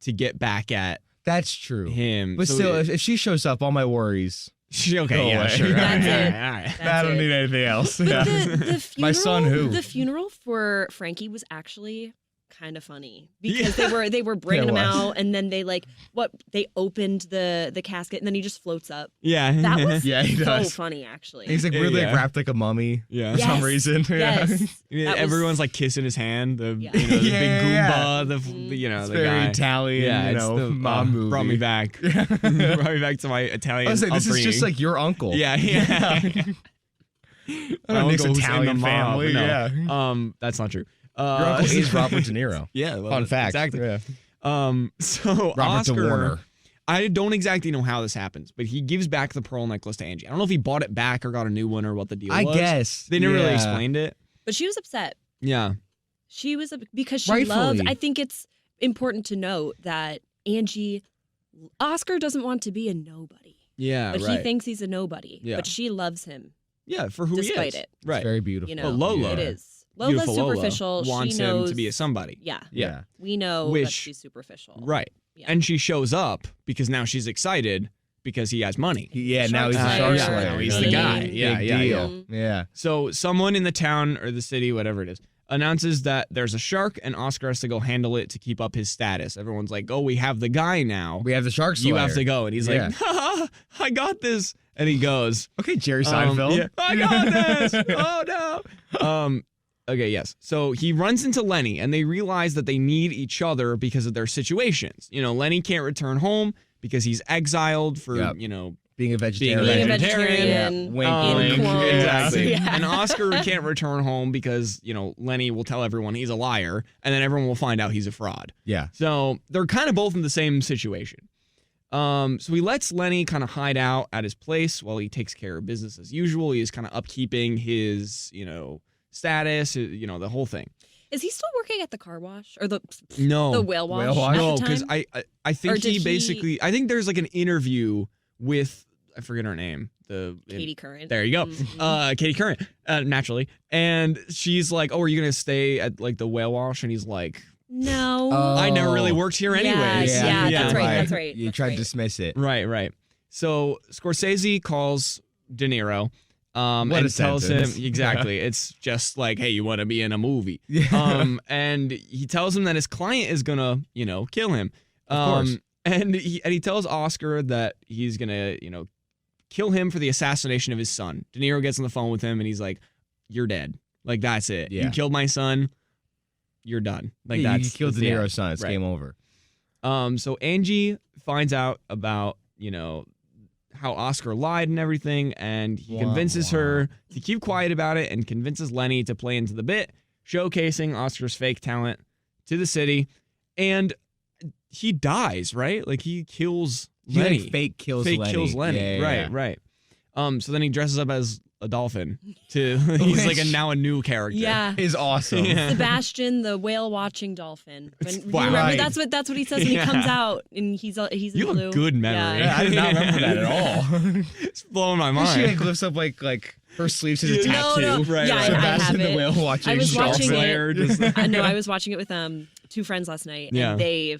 to get back at That's true. him. But So still, if she shows up, all my worries. okay, Go yeah, away. sure. That's All it. right, all right. That's I don't it. need anything else. But Yeah. the funeral, My son who? The funeral for Frankie was actually kind of funny because they were bringing him was. out and then they opened the casket and then he just floats up. Yeah. That was Yeah, he so does. funny actually. He's like weirdly Yeah. wrapped like a mummy Yeah. for some Yes. reason. Yes. Yeah, That was- everyone's like kissing his hand. The Yeah. the Yeah, big yeah, Goomba. The It's the very guy. Italian, Yeah, you it's know, the mom movie. Brought me back. Yeah. Brought me back to my Italian. I was like, this is just upbringing. like your uncle. Yeah. I My don't mix uncle who's in Italian the mob. family. No. Yeah. That's not true. Your uncle is Robert De Niro. Yeah. well, Fun fact. Exactly. Yeah. So Robert Oscar, De Warner. I don't exactly know how this happens, but he gives back the pearl necklace to Angie. I don't know if he bought it back or got a new one or what the deal I was. guess. They never really Yeah. explained it. But she was upset. Yeah. She was because she Rightfully. loved. I think it's important to note that Oscar doesn't want to be a nobody. Yeah, But right. he thinks he's a nobody. Yeah. But she loves him. Yeah, for who despite he is. it. Right. It's very beautiful. You know, But Lola, it is. Lola's Beautiful Lola superficial. wants she knows him to be a somebody. Yeah. Yeah. We know that Which- she's superficial. Right. Yeah. And she shows up because now she's excited because he has money. Now he's a Shark shark Slayer. slayer. Now he's the guy. Big Yeah, yeah, deal. Yeah. So someone in the town or the city, whatever it is, announces that there's a shark and Oscar has to go handle it to keep up his status. Everyone's like, oh, we have the guy now. We have the shark slayer. You have to go. And he's Yeah. like, ha, I got this. And he goes, Okay, Jerry Seinfeld. yeah, I got this. Oh, no. Okay, yes. So he runs into Lenny, and they realize that they need each other because of their situations. You know, Lenny can't return home because he's exiled for, Yep. you know, Being a vegetarian. Being a vegetarian. vegetarian. Wink, in wink. quotes. Exactly. Yeah. And Oscar can't return home because, you know, Lenny will tell everyone he's a liar, and then everyone will find out he's a fraud. Yeah. So they're kind of both in the same situation. So he lets Lenny kind of hide out at his place while he takes care of business as usual. He is kind of upkeeping his, you know, status, you know, the whole thing. Is he still working at the car wash or the No. whale wash? Whale wash? at No, the because time? I think Or did he he- basically, I think there's like an interview with, I forget her name. Katie Curran. There you go. Mhm. Katie Curran, naturally. And she's like, oh, are you going to stay at like the whale wash? And he's like, No. I never really worked here anyways. Yeah, that's right, that's right, You that's tried right. to dismiss it. Right. So Scorsese calls De Niro What and a tells sentence. him, exactly, it's just like, hey, you want to be in a movie. Yeah. And he tells him that his client is going to, you know, kill him. Of course. And he tells Oscar that he's going to, you know, kill him for the assassination of his son. De Niro gets on the phone with him and he's like, you're dead. Like, that's it. Yeah. You killed my son. You're done. Like, Yeah, that's you killed that's De the end. Niro's son. It's Right. game over. So Angie finds out about, you know, how Oscar lied and everything, and he Wah, convinces wah. her to keep quiet about it and convinces Lenny to play into the bit, showcasing Oscar's fake talent to the city. And he dies, right? Like, he kills He Lenny. like fake kills Fake Lenny. kills Lenny. Yeah, yeah, right, yeah. right. So then he dresses up as a dolphin to he's like now a new character. Yeah. Is awesome. Yeah. Sebastian, the whale watching dolphin. When, do you Wow. remember Right. that's what he says when Yeah. he comes out and he's You in have blue. a good memory. Yeah, I did not remember that at all. It's blowing my mind. She like lifts up like her sleeves to the Yeah. tattoo. No, Right, yeah, right. I Sebastian have the it. whale watching. I was shark watching slayer. it. Just- No, I was watching it with two friends last night, Yeah. and they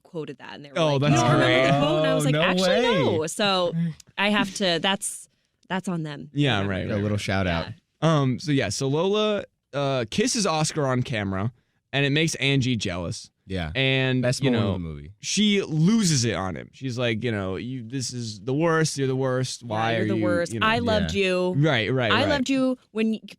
quoted that, and they were Oh, like, that's "You don't remember great. the quote?" And I was Oh, like, no "Actually, way. no." So I have to. That's on them. Yeah, You know? right. A little shout out. Yeah. So Lola kisses Oscar on camera, and it makes Angie jealous. Yeah. And Best you moment know, of the movie. she loses it on him. She's like, you know, this is the worst. You're the worst. Why Yeah, are you're the you? worst. You know? I loved you. Right. I loved you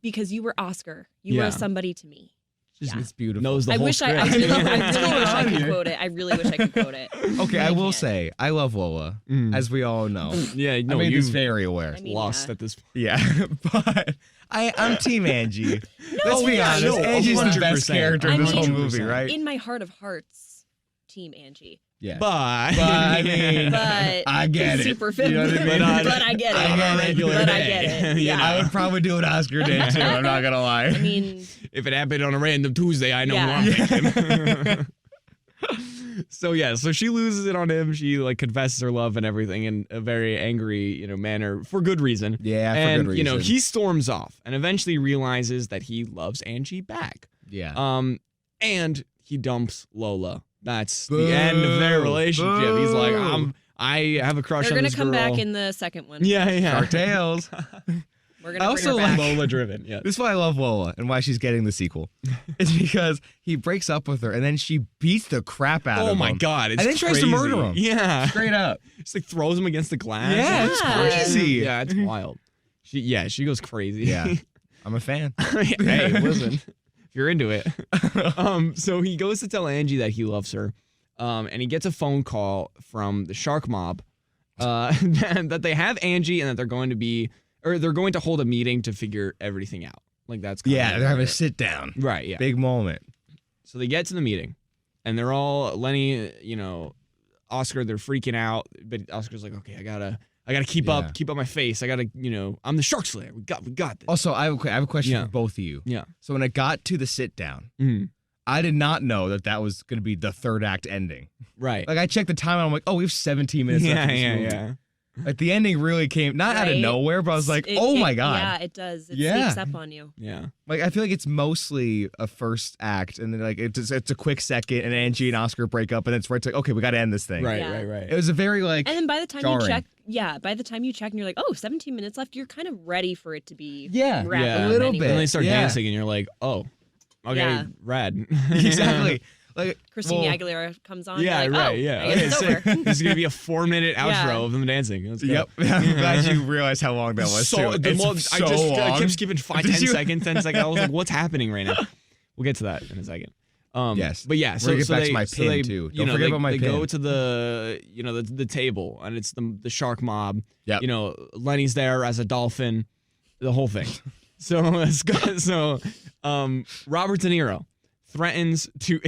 because you were Oscar. You Yeah. were somebody to me. Just Yeah. It's beautiful. knows the I whole wish I script. really What's wish going I on could here? quote it. I really wish I could quote it. Okay, I I will can't. say I love Lola, Mm. as we all know. Yeah, no, I made you this very aware. I mean, lost yeah. at this point. Yeah, but I'm Team Angie. Let's be yeah, honest. no, Angie's the best 100%. character in this whole 100%. movie, right? In my heart of hearts, Team Angie. Yeah. But I mean, But I get it. super You know what I mean? but I get it. I get it. But I get it. Yeah. Yeah. I would probably do what Oscar did too. I'm not gonna lie. I mean, if it happened on a random Tuesday, I know Yeah. who I'm thinking. So she loses it on him. She like confesses her love and everything in a very angry, manner for good reason. Yeah, for And good reason. he storms off and eventually realizes that he loves Angie back. Yeah. And he dumps Lola. That's the end of their relationship. He's like, Boo. I have a crush they're on gonna this come girl. back in the second one. Yeah. Shark Tales. We're I gonna also bring her back. Lola driven. Yeah. This is why I love Lola and why she's getting the sequel. It's because he breaks up with her and then she beats the crap out of him. Oh my God! It's And then tries to crazy. murder him. Yeah. Straight up. Just like throws him against the glass. Yeah, it's crazy. Yeah, it's wild. She goes crazy. Yeah. I'm a fan. Hey, listen, if you're into it. So he goes to tell Angie that he loves her, and he gets a phone call from the shark mob, that they have Angie and that they're going to hold a meeting to figure everything out. Like that's kind Yeah, of they're having a it. sit down. Right. Yeah. Big moment. So they get to the meeting, and they're all Lenny, Oscar. They're freaking out, but Oscar's like, okay, I I gotta keep Yeah. up my face. I gotta, I'm the shark slayer. We got this. Also, I have a question Yeah. for both of you. Yeah. So when I got to the sit down, Mhm. I did not know that was going to be the third act ending. Right. Like I checked the time and I'm like, oh, we have 17 minutes left of this movie. yeah. Like the ending really came not out of Right? nowhere, but I was like, It- oh it- my god. Yeah, it does. It Yeah. sneaks up on you. Yeah. Like I feel like it's mostly a first act, and then like it's a quick second, and Angie and Oscar break up, and it's right to okay, we got to end this thing. Right, Yeah. right. It was a very like And then by the time jarring. you check, and you're like, oh, 17 minutes left, you're kind of ready for it to be Yeah. wrapped Yeah. up A little anyway. bit. And then they start Yeah. dancing, and you're like, oh, okay, Yeah. rad. exactly. Like Christina well, Aguilera comes on. Yeah, you're like, right. Oh, Yeah. I guess it's Okay, over. This is gonna be a 4-minute outro Yeah. of them dancing. Let's go. Yep. I'm glad you realized how long that was. So, too. the It's mo- so I long. kept skipping 5, Did 10 you? seconds, 10 seconds. I was like, what's happening right now? We'll get to that in a second. Yes. But yeah, We're so, gonna get so back they, to my so pin, they, too. you Don't know, forget they, about my they pin. go to the table, and it's the shark mob. Yep. Lenny's there as a dolphin, the whole thing. So Robert De Niro threatens to.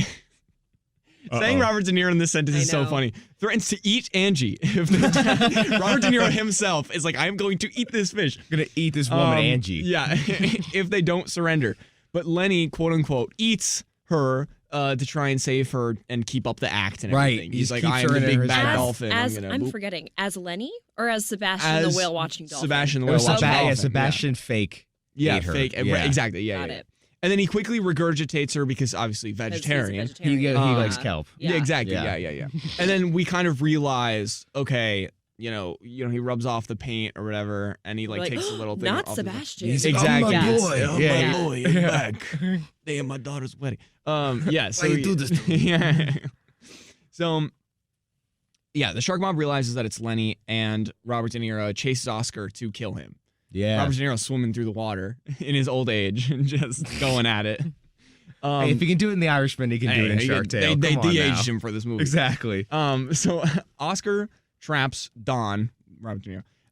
Saying Robert De Niro in this sentence I is so know. funny. Threatens to eat Angie. Robert De Niro himself is like, I am going to eat this fish. I'm gonna eat this woman, Angie. Yeah, if they don't surrender. But Lenny, quote unquote, eats her to try and save her and keep up the act and Right. everything. He He's like, keeps I her am the in big his bad mouth. dolphin. I'm boop. forgetting. As Lenny or as Sebastian As the whale watching dolphin? Sebastian the It whale was watching dolphin. yeah, Sebastian fake. Yeah, ate her. fake. Yeah. Right, exactly. Yeah, Got yeah. it. And then he quickly regurgitates her because obviously 'Cause he's a vegetarian. vegetarian. He Uh, likes kelp. Yeah, exactly. Yeah. Yeah. And then we kind of realize, okay, he rubs off the paint or whatever, and he We're takes a little thing. Not off his- Sebastian. He's like, Exactly. "I'm my Yes. boy." Oh, Yeah. my boy, I'm back. Day of my daughter's wedding. Yeah. So Why you do this to me? Yeah. So, yeah, the shark mob realizes that it's Lenny, and Robert De Niro chases Oscar to kill him. Yeah. Robert De Niro swimming through the water in his old age and just going at it. Hey, if he can do it in The Irishman, he can do it in Shark Tale. They Come on now. de-aged him for this movie. Exactly. So Oscar traps Don, Robert De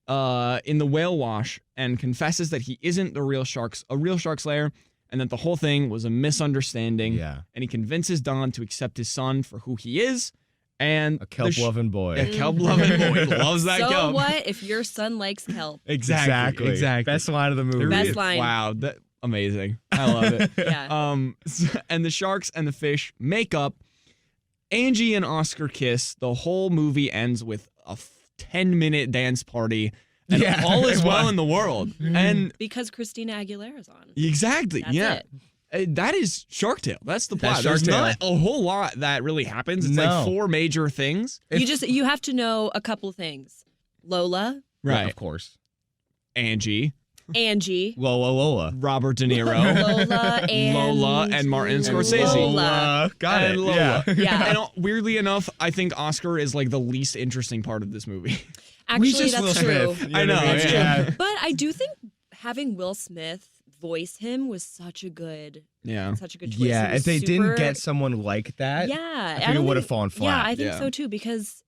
Niro, in the whale wash and confesses that he isn't a real shark slayer, and that the whole thing was a misunderstanding. Yeah. And he convinces Don to accept his son for who he is, and A kelp-loving boy. a kelp-loving boy. He loves that So kelp. what if your son likes kelp? Exactly. Best line of the movie. Best line. Wow, amazing. I love it. Yeah. And the sharks and the fish make up. Angie and Oscar kiss. The whole movie ends with a 10-minute dance party. And Yeah, all is it well was. in the world. And Because Christina Aguilera's on. exactly, That's yeah. it. That is Shark Tale. That's the That's plot. There's Shark not a whole lot that really happens. It's No. like 4 major things. You have to know a couple things. Lola, Right. Of course. Angie, Angie, Lola. Robert De Niro, Lola and Martin And Scorsese. Lola. Got And it. Lola. Yeah. Yeah. And weirdly enough, I think Oscar is like the least interesting part of this movie. Actually, He's just that's Will true. Smith. I know, what That's yeah. true. But I do think having Will Smith voice him was such a good Yeah. choice. Yeah, It was if they super- didn't get someone like that, yeah, I think it don't would have think- fallen Yeah, flat. I think Yeah. so too because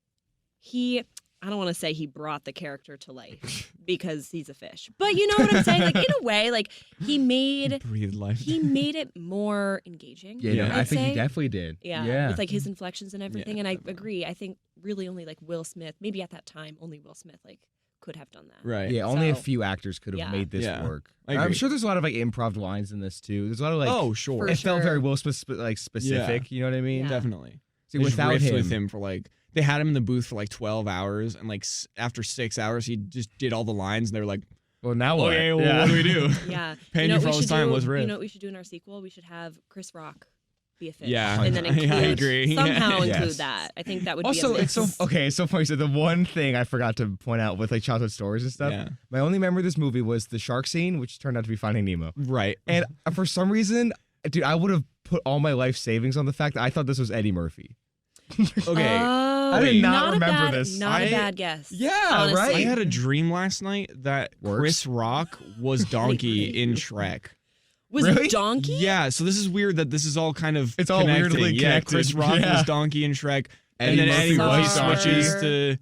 I don't want to say he brought the character to life because he's a fish. But you know what I'm saying? Like in a way, like he made Breathe life. it more engaging. Yeah, Yeah. no, I I'd think he say. definitely did. Yeah, with like his inflections and everything. Yeah, and I definitely. agree. I think really only like Will Smith, maybe at that time, only Will Smith like could have done that. Right. Yeah, only a So- few actors could have Yeah. made this Yeah, work. I I'm agree. sure there's a lot of like improv lines in this too. There's a lot of like Oh, sure. For it felt sure. very Will Smith specific. You know what I mean? Yeah. Definitely. See, They just without riffed him, with him for like, they had him in the booth for like 12 hours, and like after 6 hours, he just did all the lines, and they were like, well, now what? okay, well, what do we do? Yeah. Paying know you what for we all this should time, do? let's riff. You know what we should do in our sequel? We should have Chris Rock be a fish. Yeah. And then Yeah, I include, agree. somehow Yes. include that. I think that would Also, be a it's so mix. okay. It's so funny. So the one thing I forgot to point out with like childhood stories and stuff. Yeah. My only memory of this movie was the shark scene, which turned out to be Finding Nemo. Right. And for some reason, dude, I would have put all my life savings on the fact that I thought this was Eddie Murphy. Okay. Oh, I did not a remember bad, this. Not I- a bad guess. Yeah, honestly. right? I had a dream last night that Works. Chris Rock was Donkey in Shrek. Was Really? it Donkey? Yeah, so this is weird that this is all kind of It's all connecting. weirdly Yeah, connected. Chris Rock Yeah. was Donkey in Shrek, Eddie and then Murphy Eddie Murphy was switches Donkey. to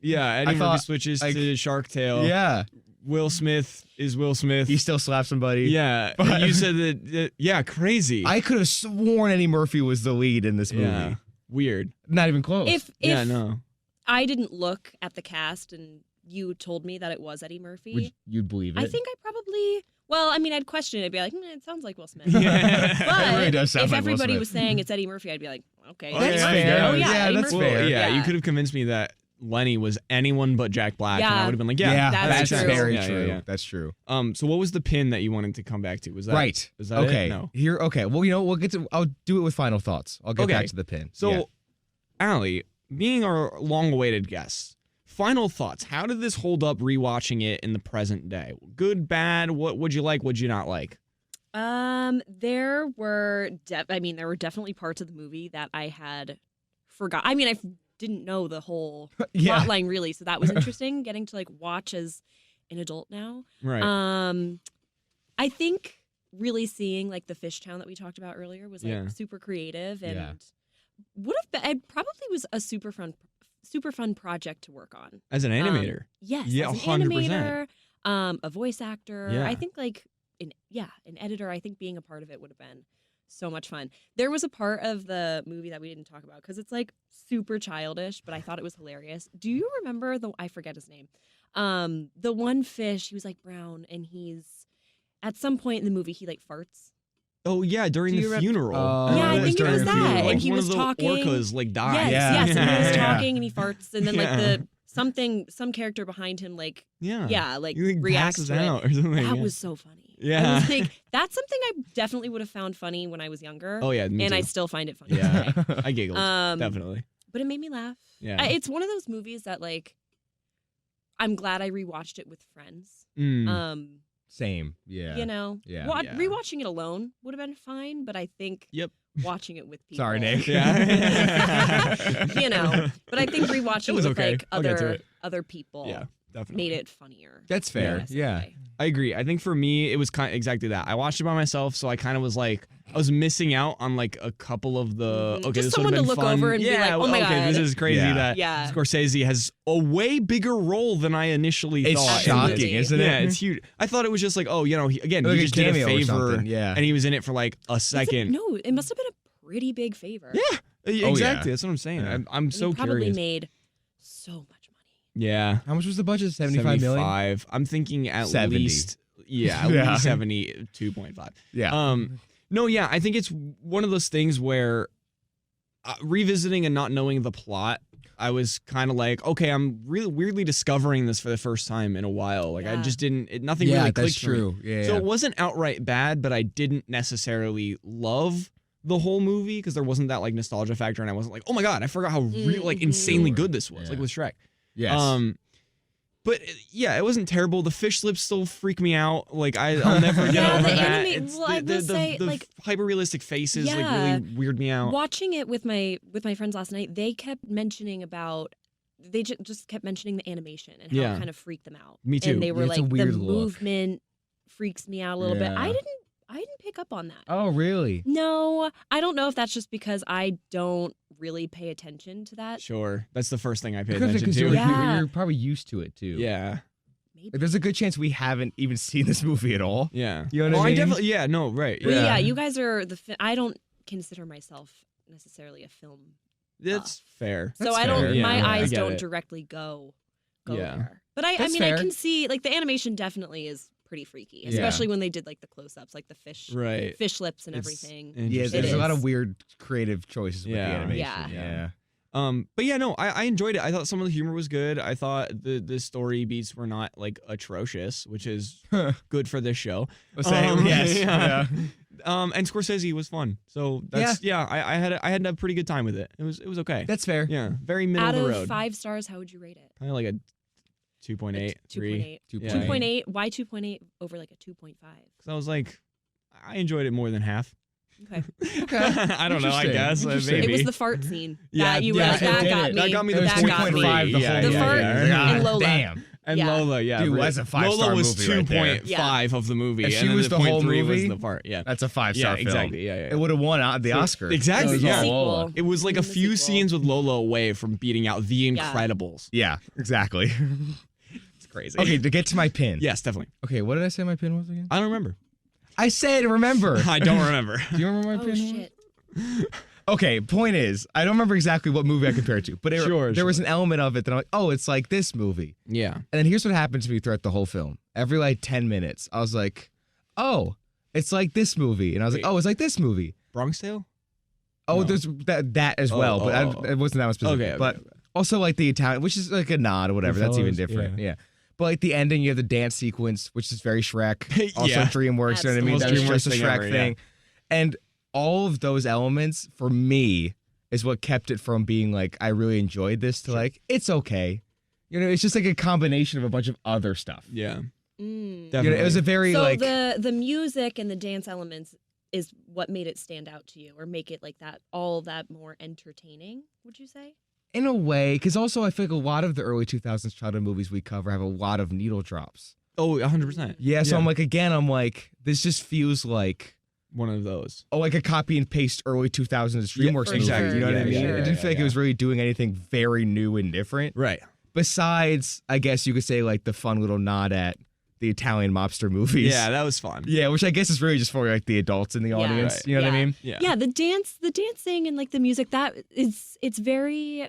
Eddie I Murphy thought, switches like- to Shark Tale. Yeah, Will Smith is Will Smith. he still slapped somebody. yeah, But- and you said that. Yeah, crazy. I could have sworn Eddie Murphy was the lead in this movie. yeah, weird. Not even close. If Yeah, no. I didn't look at the cast and you told me that it was Eddie Murphy, Would you'd believe it? I think I probably. Well, I mean, I'd question it. I'd be like, it sounds like Will Smith. Yeah. But It really does sound if like Will everybody Smith. was saying it's Eddie Murphy, I'd be like, okay, Oh, That's yeah, fair. Oh yeah, Eddie that's Murphy. fair. Well, yeah, you could have convinced me that Lenny was anyone but Jack Black, and I Yeah. would have been like, that's makes true. very sense. true. Yeah. That's true. So what was the pin that you wanted to come back to? Was that Right. Was that okay. it? No. Here. Okay. Well, we'll get to. I'll do it with final thoughts. I'll get Okay. back to the pin. So, Yeah. Allie, being our long-awaited guest, final thoughts. How did this hold up rewatching it in the present day? Good, bad? What would you like? What'd you not like? There were definitely parts of the movie that I had forgot. I mean, I didn't know the whole Yeah. plot line really, so that was interesting getting to like watch as an adult now. Right. I think really seeing like the fish town that we talked about earlier was like Yeah. super creative and Yeah. would have been. It probably was a super fun project to work on. As an animator. Yes, Yeah, as an 100%. animator, a voice actor. Yeah. I think like an editor. I think being a part of it would have been so much fun. There was a part of the movie that we didn't talk about because it's like super childish, but I thought it was hilarious. Do you remember I forget his name. The one fish, he was like brown, and he's at some point in the movie he like farts. Oh yeah, during Do the you funeral. Yeah, I think it was during the that. funeral. And he one was of the talking. orcas like died. Yes, Yeah. yes, and he was Yeah. talking and he farts, and then Yeah. like some character behind him like like He like reacts passes to it. out or something. That yeah. was so funny. Yeah. I was like, that's something I definitely would have found funny when I was younger. Oh yeah, me and too. I still find it funny. Yeah, today. I giggled definitely. But it made me laugh. Yeah. It's one of those movies that like I'm glad I rewatched it with friends. Mm. Same. Yeah. You know, Yeah. Yeah. rewatching it alone would have been fine, but I think Yep. watching it with people. Sorry, Nick. Yeah. You know, but I think rewatching It was with okay. like I'll get to it. other people Yeah, definitely. made it funnier. That's fair. Yes, Yeah. okay. I agree. I think for me, it was kind of exactly that. I watched it by myself, so I kind of was like, I was missing out on like a couple of the. Mhm. Okay, Just this someone would have to been look fun. over and be yeah, like, "Oh my okay, this God." is crazy Yeah. that Yeah. Scorsese has a way bigger role than I initially It's thought. shocking, Absolutely. isn't it? Yeah, it's huge. I thought it was just like, oh, you know, he Like he just did a cameo or favor, something, yeah. and he was in it for like a Was it- second. No, it must have been a pretty big favor. Yeah, yeah. exactly. That's what I'm saying. Yeah. I'm And so he probably curious. made so much money. Yeah, How much was the budget? 75 million? 75. I'm thinking at 70. least. Yeah, at Yeah. least 72.5. Yeah. No, yeah, I think it's one of those things where revisiting and not knowing the plot, I was kind of like, okay, I'm really weirdly discovering this for the first time in a while. Like I Yeah. just didn't, nothing Yeah, really that's clicked for me. true. Yeah. So yeah. it wasn't outright bad, but I didn't necessarily love the whole movie because there wasn't that like nostalgia factor, and I wasn't like, oh my god, I forgot how like insanely good this was, Yeah. like with Shrek. Yes. But yeah, it wasn't terrible. The fish lips still freak me out. Like I'll never get Yeah, over the that. anime- It's well, I will say, the like- hyper realistic faces like Yeah. really weird me out. Watching it with my friends last night, they kept mentioning just kept mentioning the animation and how Yeah. it kind of freaked them out. Me too. And they were Yeah, it's a like, weird the look. movement freaks me out a little bit. Yeah. I didn't pick up on that. Oh, really? No, I don't know if that's just because I don't really pay attention to that. Sure, that's the first thing I paid Because attention to. you're, Yeah. you're probably used to it too. Yeah, Maybe. Like, there's a good chance we haven't even seen this movie at all. yeah. You know what I I mean? definitely. Yeah, no, right. Well, Yeah. yeah, you guys are I don't consider myself necessarily a film. That's fair. So That's I don't. fair. Yeah, my yeah, I eyes get don't it. directly go Yeah. there. But I That's mean, fair. I can see like the animation definitely is pretty freaky, Yeah. especially when they did like the close-ups, like the fish Right. lips and It's everything. Yeah, interesting. there's a lot is. of weird creative choices with the Yeah. animation. Yeah. Yeah. But yeah, no, I enjoyed it. I thought some of the humor was good. I thought the story beats were not like atrocious, which is good for this show. Yes. Yeah. Yeah. And Scorsese was fun. So that's I had a pretty good time with it. It was okay. That's fair. Yeah, very middle Out of the of road. 5 stars, how would you rate it? Kind of like a 2.8, 3. 2.8. Yeah. 2.8. Why 2.8 over like a 2.5? Because I was like, I enjoyed it more than half. Okay. Okay. I don't know. I Interesting. guess Interesting. maybe. It was the fart scene. Yeah, that you were yeah, like, it that did got it. me. That got me It was That got me. 2.5 the Yeah, whole The yeah, fart yeah. and Lola. Damn. And Yeah. Lola, yeah. Dude, really. that's a 5-star Lola was movie right there. 2.5 of the movie. If she and then was the whole 0.3 movie, was the part. Yeah. That's a 5-star Yeah, film. exactly. Yeah, yeah. It would have won the So- Oscar. exactly, It was yeah. all Sequel. Lola. It was like a In the few sequel. scenes with Lola away from beating out The Yeah. Incredibles. Yeah, exactly. It's crazy. Okay, to get to my pin. Yes, definitely. Okay, what did I say my pin was again? I don't remember. I said remember. I don't remember. Do you remember my Oh pin? shit. Okay, point is, I don't remember exactly what movie I compared it to, but there was an element of it that I'm like, oh, it's like this movie. Yeah. And then here's what happened to me throughout the whole film. Every like 10 minutes, I was like, oh, it's like this movie. And I was like, oh, it's like this movie. Bronx Tale? Oh, No. there's that as well, but it wasn't that much specific. Okay, but okay. also like the Italian, which is like a nod or whatever. That's even different. Yeah. But like the ending, you have the dance sequence, which is very Shrek. Also Yeah. DreamWorks, you know what I mean? That's That the was most just a DreamWorks Shrek thing thing. ever, And all of those elements, for me, is what kept it from being like, I really enjoyed this to like, it's okay. You know, it's just like a combination of a bunch of other stuff. Yeah. Mm. Definitely. You know, it was a very So like... the music and the dance elements is what made it stand out to you, or make it like that all that more entertaining, would you say? In a way, because also I feel like a lot of the early 2000s childhood movies we cover have a lot of needle drops. Oh, 100%. Yeah, so I'm like, this just feels like, One of those. oh, like a copy and paste early 2000s DreamWorks movie. exactly. You know what I Yeah, mean? yeah, It didn't feel like it was really doing anything very new and different. Right. Besides, I guess you could say like the fun little nod at the Italian mobster movies. Yeah, that was fun. Yeah, which I guess is really just for like the adults in the Yeah. audience. Right. You know what I Yeah. mean? Yeah. Yeah, the dancing and like the music, it's very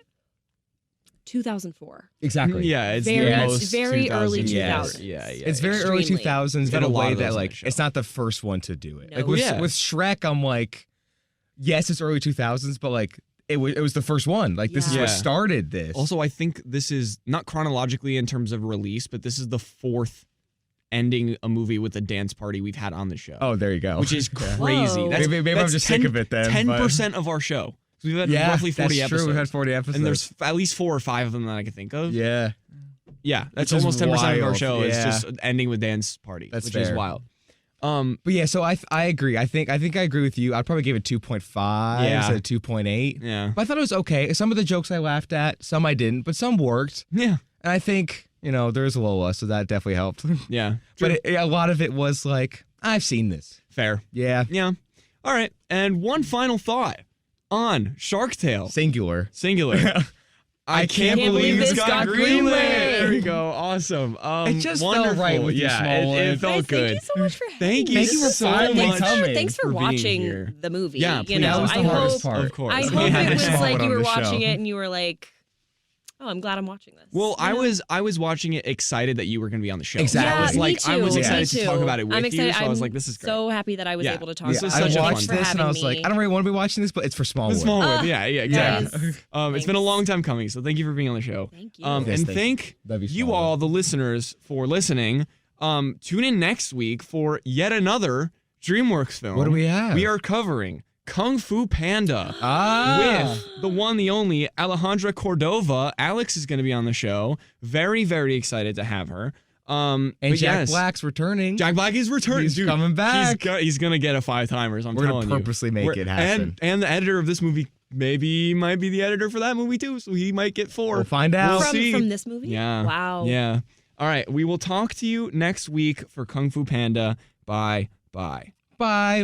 2004. Exactly. Yeah, it's Very the much- most very early 2000s. 2000s. Yeah, yeah. It's very early Extremely. 2000s There's in been a a lot way of those that on like the show. it's not the first one to do it. No. Like with, Yeah. with Shrek, I'm like, yes, it's early 2000s, but like it was the first one. Like this is Yeah. what started this. Also, I think this is not chronologically in terms of release, but this is the fourth ending a movie with a dance party we've had on the show. oh, there you go. Which is Yeah. crazy. Whoa. That's, Maybe I'm that's just sick of it then, but- 10% of our show. So we've had yeah, roughly 40 that's episodes. true. We've had 40 episodes. and there's at least 4 or 5 of them that I can think of. yeah, Yeah, that's Which is almost 10% of our wild. show is Yeah. just ending with dance party, That's which is fair. wild. but yeah. So I agree. I think I agree with you. I'd probably give it 2.5 Yeah. instead of 2.8. Yeah. But I thought it was okay. Some of the jokes I laughed at, some I didn't, but some worked. Yeah. And I think there's Lola, so that definitely helped. Yeah. But a lot of it was like, I've seen this. Fair. Yeah, Yeah. All right. And one final thought on Shark Tale. singular. Singular. I can't believe this got greenlit. There we go. Awesome. It just felt wonderful. right with you, yeah, Smallwood. it felt Guys, good. thank you so much for having Thank me. you Thank you for so finally much. coming. Thanks for being watching here. the movie. Yeah, you please. know, That was the I hardest hope part. Of course. I We hope had it to was Smallwood like you on were the watching show. it and you were like, oh, I'm glad I'm watching this. Well, You know? I was watching it excited that you were going to be on the show. Exactly. I was Yeah, like, me I was too. excited Me to talk too. about it with I'm you. excited. So I was I'm like, this is great. so happy that I was Yeah. able to talk. This about is I such a watched fun this and I was like, I don't really want to be watching this, but it's for Smallwood. Smallwood. Yeah, yeah, exactly. Guys, It's been a thanks. long time coming, so thank you for being on the show. Thank you. Yes, And thank thank Love you, you Smallwood. all, the listeners, for listening. Tune in next week for yet another DreamWorks film. What do we have? We are covering Kung Fu Panda with the one, the only Alejandra Cordova. Alex is going to be on the show. Very, very excited to have her. And but Jack yes, Black's returning. Jack Black is returning. He's Dude, coming back. He's gonna get a 5-timers. I'm We're gonna telling you. purposely make it happen. And the editor of this movie might be the editor for that movie too, so he might get 4. We'll find out. We'll see. From this movie? Yeah. Wow. Yeah. All right. We will talk to you next week for Kung Fu Panda. Bye. Bye. Bye.